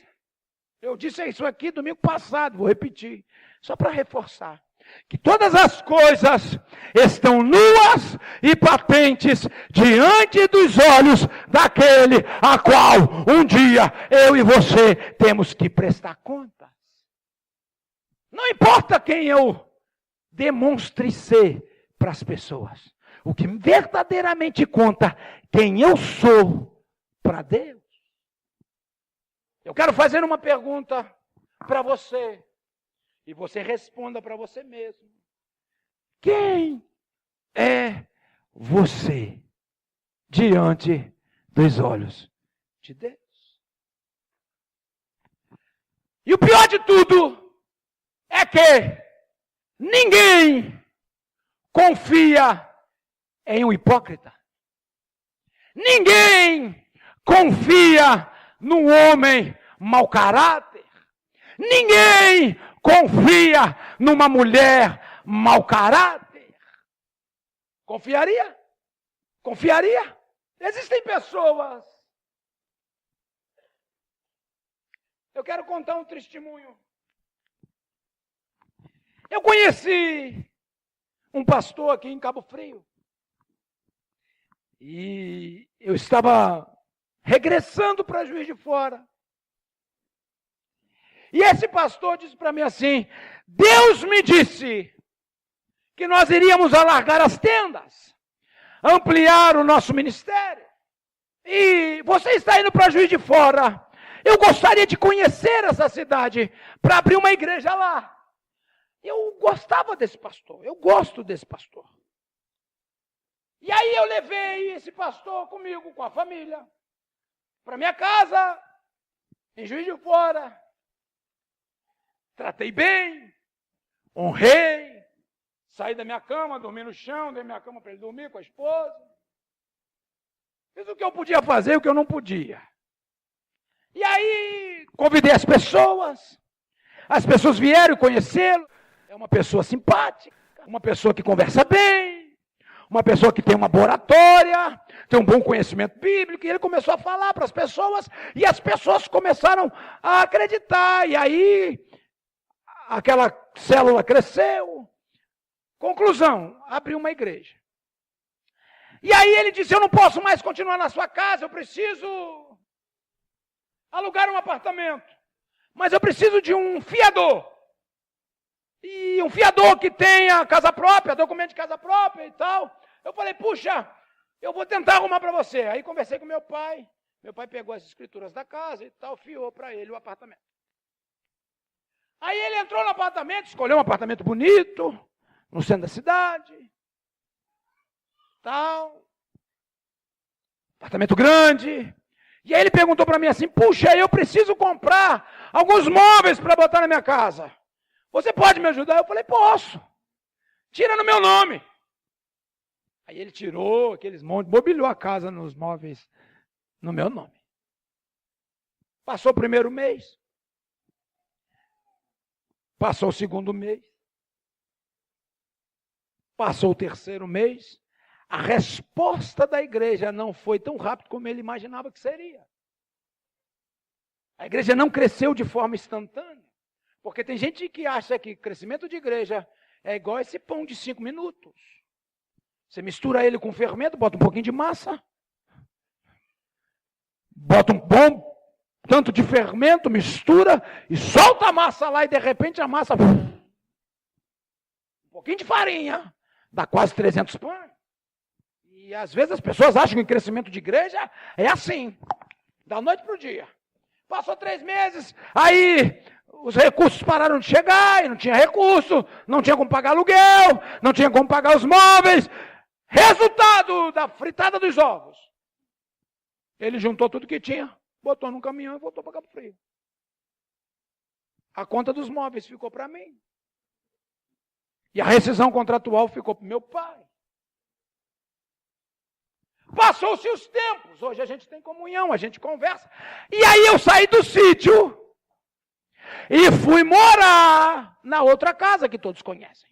eu disse isso aqui domingo passado, vou repetir, só para reforçar, que todas as coisas estão nuas e patentes diante dos olhos daquele a qual um dia eu e você temos que prestar contas. Não importa quem eu demonstre ser para as pessoas, o que verdadeiramente conta quem eu sou para Deus. Eu quero fazer uma pergunta para você. E você responda para você mesmo. Quem é você diante dos olhos de Deus? E o pior de tudo é que ninguém confia em um hipócrita. Ninguém confia num homem mau caráter. Ninguém confia numa mulher mau caráter. Confiaria? Confiaria? Existem pessoas. Eu quero contar um testemunho. Eu conheci um pastor aqui em Cabo Frio. E eu estava regressando para Juiz de Fora. E esse pastor disse para mim assim: Deus me disse que nós iríamos alargar as tendas, ampliar o nosso ministério. E você está indo para Juiz de Fora. Eu gostaria de conhecer essa cidade para abrir uma igreja lá. Eu gostava desse pastor, eu gosto desse pastor. E aí eu levei esse pastor comigo, com a família, para minha casa, em Juiz de Fora. Tratei bem, honrei, saí da minha cama, dormi no chão, dei minha cama para ele dormir com a esposa. Fiz o que eu podia fazer e o que eu não podia. E aí convidei as pessoas vieram conhecê-lo. É uma pessoa simpática, uma pessoa que conversa bem, uma pessoa que tem uma boa oratória, tem um bom conhecimento bíblico. E ele começou a falar para as pessoas, e as pessoas começaram a acreditar. E aí aquela célula cresceu. Conclusão, abriu uma igreja. E aí ele disse: eu não posso mais continuar na sua casa, eu preciso alugar um apartamento. Mas eu preciso de um fiador. E um fiador que tenha casa própria, documento de casa própria e tal. Eu falei: puxa, eu vou tentar arrumar para você. Aí conversei com meu pai. Meu pai pegou as escrituras da casa e tal, fiou para ele o apartamento. Aí ele entrou no apartamento, escolheu um apartamento bonito, no centro da cidade. Tal. Apartamento grande. E aí ele perguntou para mim assim: puxa, eu preciso comprar alguns móveis para botar na minha casa. Você pode me ajudar? Eu falei: posso. Tira no meu nome. Aí ele tirou aqueles montes, mobiliou a casa nos móveis no meu nome. Passou o primeiro mês. Passou o segundo mês. Passou o terceiro mês. A resposta da igreja não foi tão rápido como ele imaginava que seria. A igreja não cresceu de forma instantânea. Porque tem gente que acha que crescimento de igreja é igual esse pão de 5 minutos. Você mistura ele com fermento, bota um pouquinho de massa, bota um bom tanto de fermento, mistura e solta a massa lá e de repente a massa... Um pouquinho de farinha, dá quase 300 pães. E às vezes as pessoas acham que o crescimento de igreja é assim, da noite para o dia. Passou 3 meses, aí os recursos pararam de chegar, e não tinha recurso, não tinha como pagar aluguel, não tinha como pagar os móveis. Resultado da fritada dos ovos. Ele juntou tudo que tinha, botou num caminhão e voltou para Cabo Frio. A conta dos móveis ficou para mim. E a rescisão contratual ficou para o meu pai. Passou-se os tempos, hoje a gente tem comunhão, a gente conversa. E aí eu saí do sítio e fui morar na outra casa que todos conhecem.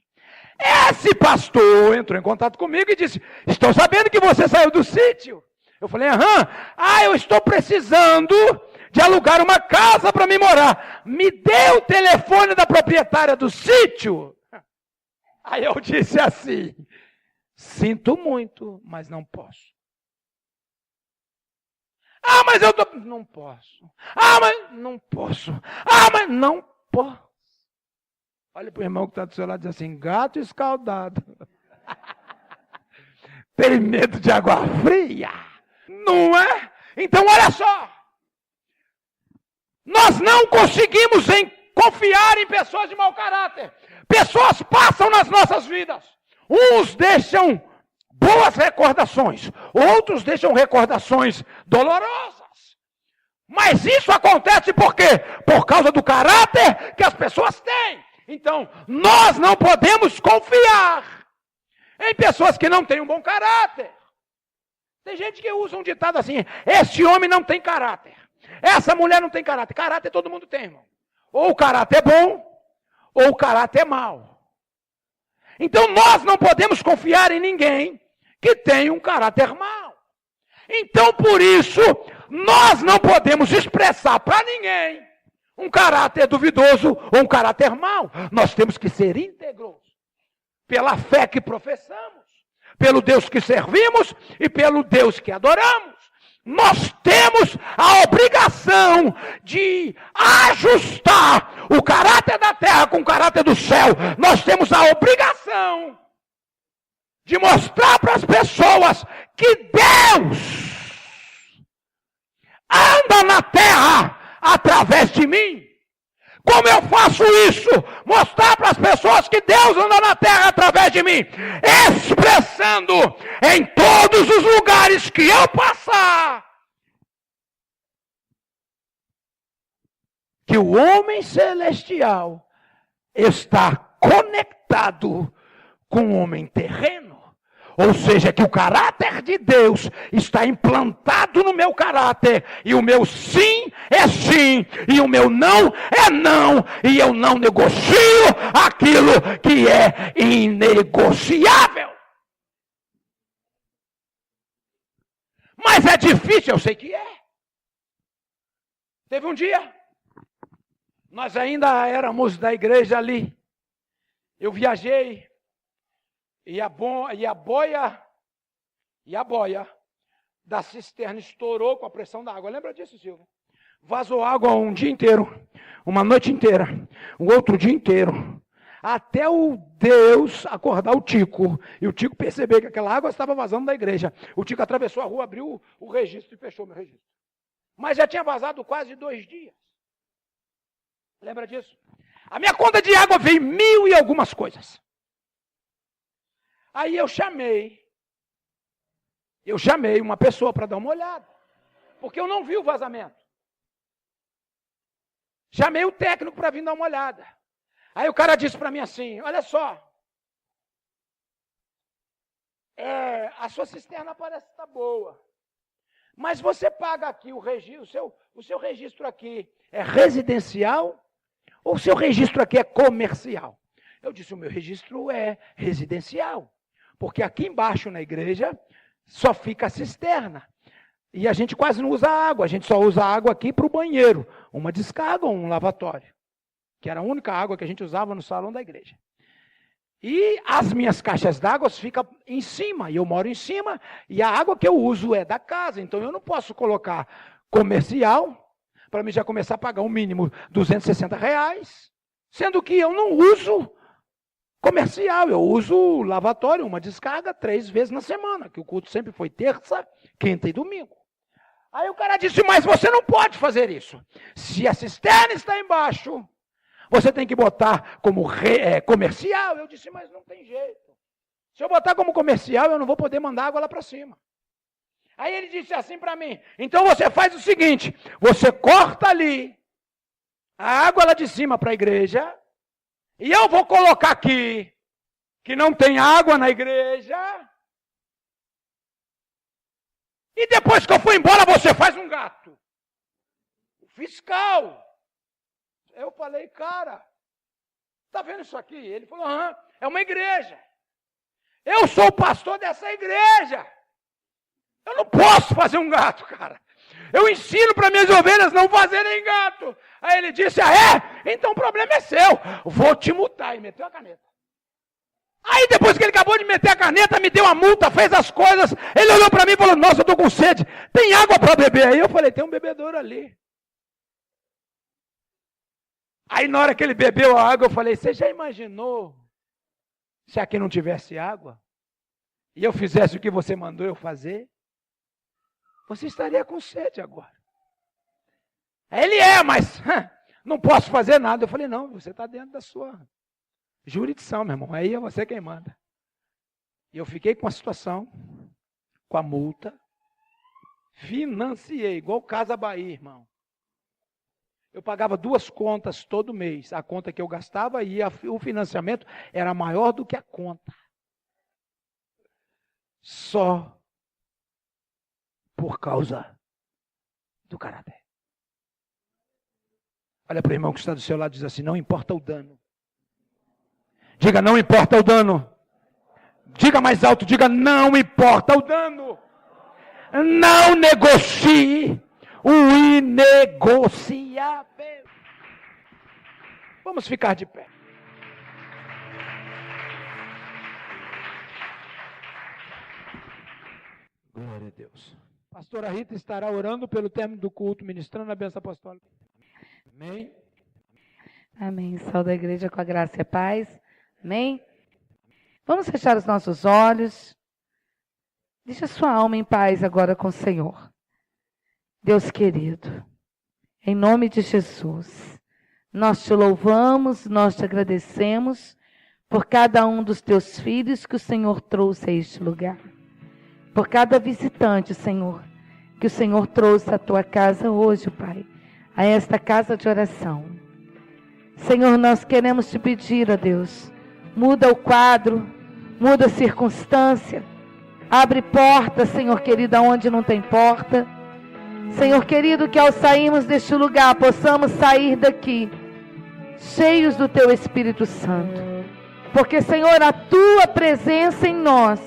Esse pastor entrou em contato comigo e disse: estou sabendo que você saiu do sítio. Eu falei: aham. Eu estou precisando de alugar uma casa para me morar. Me dê o telefone da proprietária do sítio. Aí eu disse assim: sinto muito, mas não posso. Mas eu tô... Não posso. Mas não posso. Mas não posso. Olha para o irmão que está do seu lado e diz assim: gato escaldado. Tem medo de água fria? Não é? Então olha só. Nós não conseguimos confiar em pessoas de mau caráter. Pessoas passam nas nossas vidas. Uns deixam boas recordações, outros deixam recordações dolorosas. Mas isso acontece por quê? Por causa do caráter que as pessoas têm. Então, nós não podemos confiar em pessoas que não têm um bom caráter. Tem gente que usa um ditado assim: esse homem não tem caráter, essa mulher não tem caráter. Caráter todo mundo tem, irmão. Ou o caráter é bom, ou o caráter é mau. Então, nós não podemos confiar em ninguém que tem um caráter mau. Então, por isso, nós não podemos expressar para ninguém um caráter duvidoso ou um caráter mau. Nós temos que ser íntegros pela fé que professamos, pelo Deus que servimos e pelo Deus que adoramos. Nós temos a obrigação de ajustar o caráter da terra com o caráter do céu. Nós temos a obrigação de mostrar para as pessoas que Deus anda na terra através de mim. Como eu faço isso? Mostrar para as pessoas que Deus anda na terra através de mim, expressando em todos os lugares que eu passar que o homem celestial está conectado com o homem terreno. Ou seja, que o caráter de Deus está implantado no meu caráter, e o meu sim é sim, e o meu não é não, e eu não negocio aquilo que é inegociável. Mas é difícil, eu sei que é. Teve um dia, nós ainda éramos da igreja ali, eu viajei, e a boia da cisterna estourou com a pressão da água. Lembra disso, Silvio? Vazou água um dia inteiro, uma noite inteira, um outro dia inteiro, até o Deus acordar o Tico, e o Tico perceber que aquela água estava vazando da igreja. O Tico atravessou a rua, abriu o registro e fechou meu registro. Mas já tinha vazado quase 2 dias. Lembra disso? A minha conta de água veio 1000 e algumas coisas. Aí eu chamei uma pessoa para dar uma olhada, porque eu não vi o vazamento. Chamei o técnico para vir dar uma olhada. Aí o cara disse para mim assim, olha só, a sua cisterna parece estar boa, mas você paga aqui o registro, o seu registro aqui é residencial ou o seu registro aqui é comercial? Eu disse, o meu registro é residencial. Porque aqui embaixo na igreja só fica a cisterna. E a gente quase não usa água, a gente só usa água aqui para o banheiro. Uma descarga ou um lavatório. Que era a única água que a gente usava no salão da igreja. E as minhas caixas d'água ficam em cima, e eu moro em cima, e a água que eu uso é da casa. Então eu não posso colocar comercial, para mim já começar a pagar um mínimo R$260, sendo que eu não uso comercial, eu uso lavatório, uma descarga 3 vezes na semana, que o culto sempre foi terça, quinta e domingo. Aí o cara disse, mas você não pode fazer isso. Se a cisterna está embaixo, você tem que botar como comercial. Eu disse, mas não tem jeito. Se eu botar como comercial, eu não vou poder mandar água lá para cima. Aí ele disse assim para mim, então você faz o seguinte, você corta ali a água lá de cima para a igreja, e eu vou colocar aqui, que não tem água na igreja. E depois que eu for embora, você faz um gato. Fiscal. Eu falei, cara, tá vendo isso aqui? Ele falou, é uma igreja. Eu sou o pastor dessa igreja. Eu não posso fazer um gato, cara. Eu ensino para minhas ovelhas não fazerem gato. Aí ele disse, então o problema é seu. Vou te multar. E meteu a caneta. Aí depois que ele acabou de meter a caneta, me deu a multa, fez as coisas. Ele olhou para mim e falou, nossa, eu estou com sede. Tem água para beber? Aí eu falei, tem um bebedouro ali. Aí na hora que ele bebeu a água, eu falei, você já imaginou se aqui não tivesse água? E eu fizesse o que você mandou eu fazer? Você estaria com sede agora. Ele mas não posso fazer nada. Eu falei, não, você está dentro da sua jurisdição, meu irmão. Aí é você quem manda. E eu fiquei com a situação, com a multa, financiei, igual Casa Bahia, irmão. Eu pagava 2 contas todo mês. A conta que eu gastava e o financiamento era maior do que a conta. Só por causa do caráter. Olha para o irmão que está do seu lado e diz assim, não importa o dano. Diga, não importa o dano. Diga mais alto, diga, não importa o dano. Não negocie o inegociável. Vamos ficar de pé. Glória a Deus. Pastora Rita estará orando pelo término do culto, ministrando a bênção apostólica. Amém. Amém. Saúde a igreja com a graça e a paz. Amém. Vamos fechar os nossos olhos. Deixa sua alma em paz agora com o Senhor. Deus querido, em nome de Jesus, nós te louvamos, nós te agradecemos por cada um dos teus filhos que o Senhor trouxe a este lugar. Por cada visitante, Senhor, que o Senhor trouxe à tua casa hoje, Pai, a esta casa de oração. Senhor, nós queremos te pedir, ó Deus, muda o quadro, muda a circunstância, abre porta, Senhor querido, aonde não tem porta. Senhor querido, que ao sairmos deste lugar, possamos sair daqui, cheios do teu Espírito Santo. Porque, Senhor, a tua presença em nós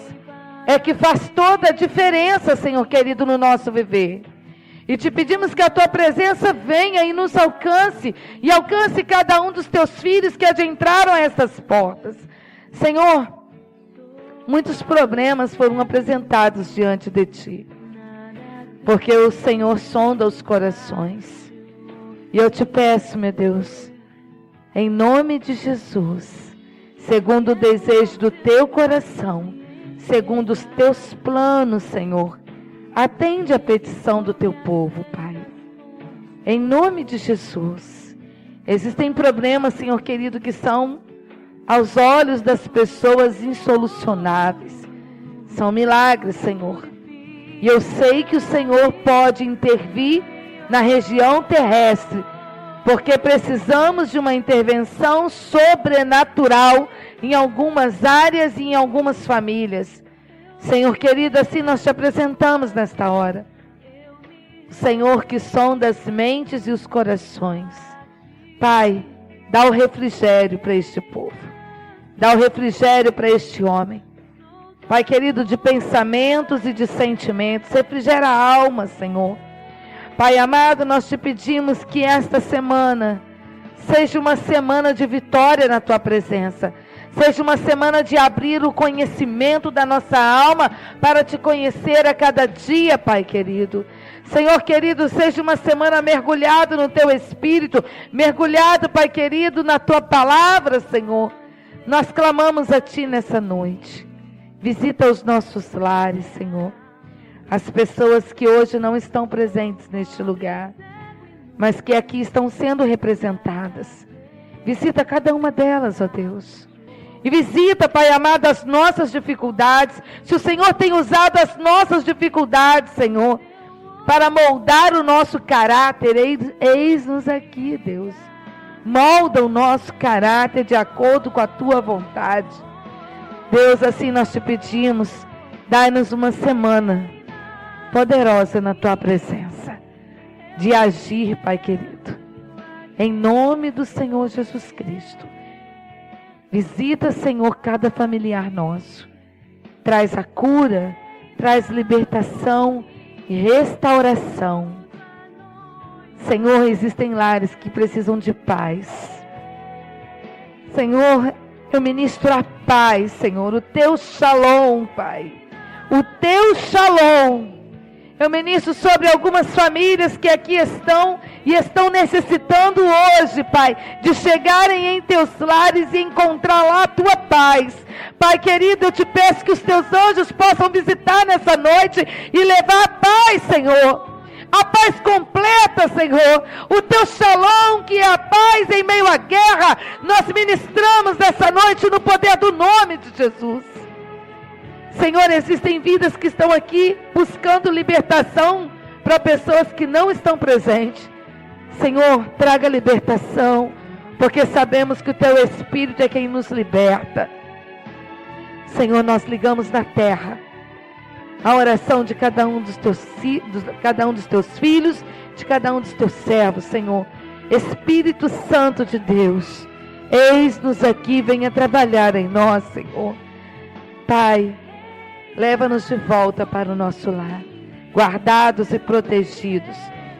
é que faz toda a diferença, Senhor querido, no nosso viver. E te pedimos que a tua presença venha e nos alcance, e alcance cada um dos teus filhos que adentraram a essas portas. Senhor, muitos problemas foram apresentados diante de ti, porque o Senhor sonda os corações. E eu te peço, meu Deus, em nome de Jesus, segundo o desejo do teu coração, segundo os teus planos, Senhor, atende a petição do teu povo, Pai. Em nome de Jesus. Existem problemas, Senhor querido, que são, aos olhos das pessoas, insolucionáveis. São milagres, Senhor. E eu sei que o Senhor pode intervir na região terrestre, porque precisamos de uma intervenção sobrenatural em algumas áreas e em algumas famílias. Senhor querido, assim nós te apresentamos nesta hora. O Senhor que sonda as mentes e os corações. Pai, dá o refrigério para este povo. Dá o refrigério para este homem. Pai querido, de pensamentos e de sentimentos. Refrigera a alma, Senhor. Pai amado, nós te pedimos que esta semana seja uma semana de vitória na tua presença. Seja uma semana de abrir o conhecimento da nossa alma para te conhecer a cada dia, Pai querido. Senhor querido, seja uma semana mergulhado no teu Espírito, mergulhado, Pai querido, na tua palavra, Senhor. Nós clamamos a ti nessa noite. Visita os nossos lares, Senhor. As pessoas que hoje não estão presentes neste lugar, mas que aqui estão sendo representadas. Visita cada uma delas, ó Deus. E visita, Pai amado, as nossas dificuldades. Se o Senhor tem usado as nossas dificuldades, Senhor, para moldar o nosso caráter, eis-nos aqui, Deus. Molda o nosso caráter de acordo com a tua vontade. Deus, assim nós te pedimos, dai-nos uma semana poderosa na tua presença, de agir, Pai querido, em nome do Senhor Jesus Cristo. Visita, Senhor, cada familiar nosso. Traz a cura, traz libertação e restauração. Senhor, existem lares que precisam de paz. Senhor, eu ministro a paz, Senhor, o teu shalom, Pai. O teu shalom. Eu ministro sobre algumas famílias que aqui estão e estão necessitando hoje, Pai, de chegarem em teus lares e encontrar lá a tua paz. Pai querido, eu te peço que os teus anjos possam visitar nessa noite e levar a paz, Senhor. A paz completa, Senhor. O teu shalom, que é a paz em meio à guerra, nós ministramos nessa noite no poder do nome de Jesus. Senhor, existem vidas que estão aqui buscando libertação para pessoas que não estão presentes. Senhor, traga libertação, porque sabemos que o teu Espírito é quem nos liberta. Senhor, nós ligamos na terra a oração de cada um dos teus filhos, de cada um dos teus servos, Senhor. Espírito Santo de Deus, eis-nos aqui, venha trabalhar em nós, Senhor. Pai, leva-nos de volta para o nosso lar. guardados e protegidos,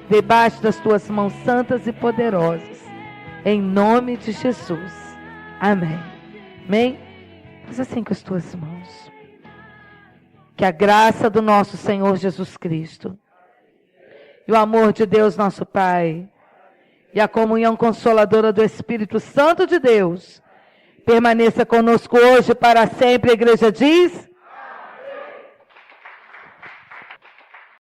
debaixo das tuas mãos santas e poderosas, em nome de Jesus. Amém. Amém? Faz assim com as tuas mãos. Que a graça do nosso Senhor Jesus Cristo, e o amor de Deus nosso Pai, e a comunhão consoladora do Espírito Santo de Deus, permaneça conosco hoje e para sempre. A igreja diz...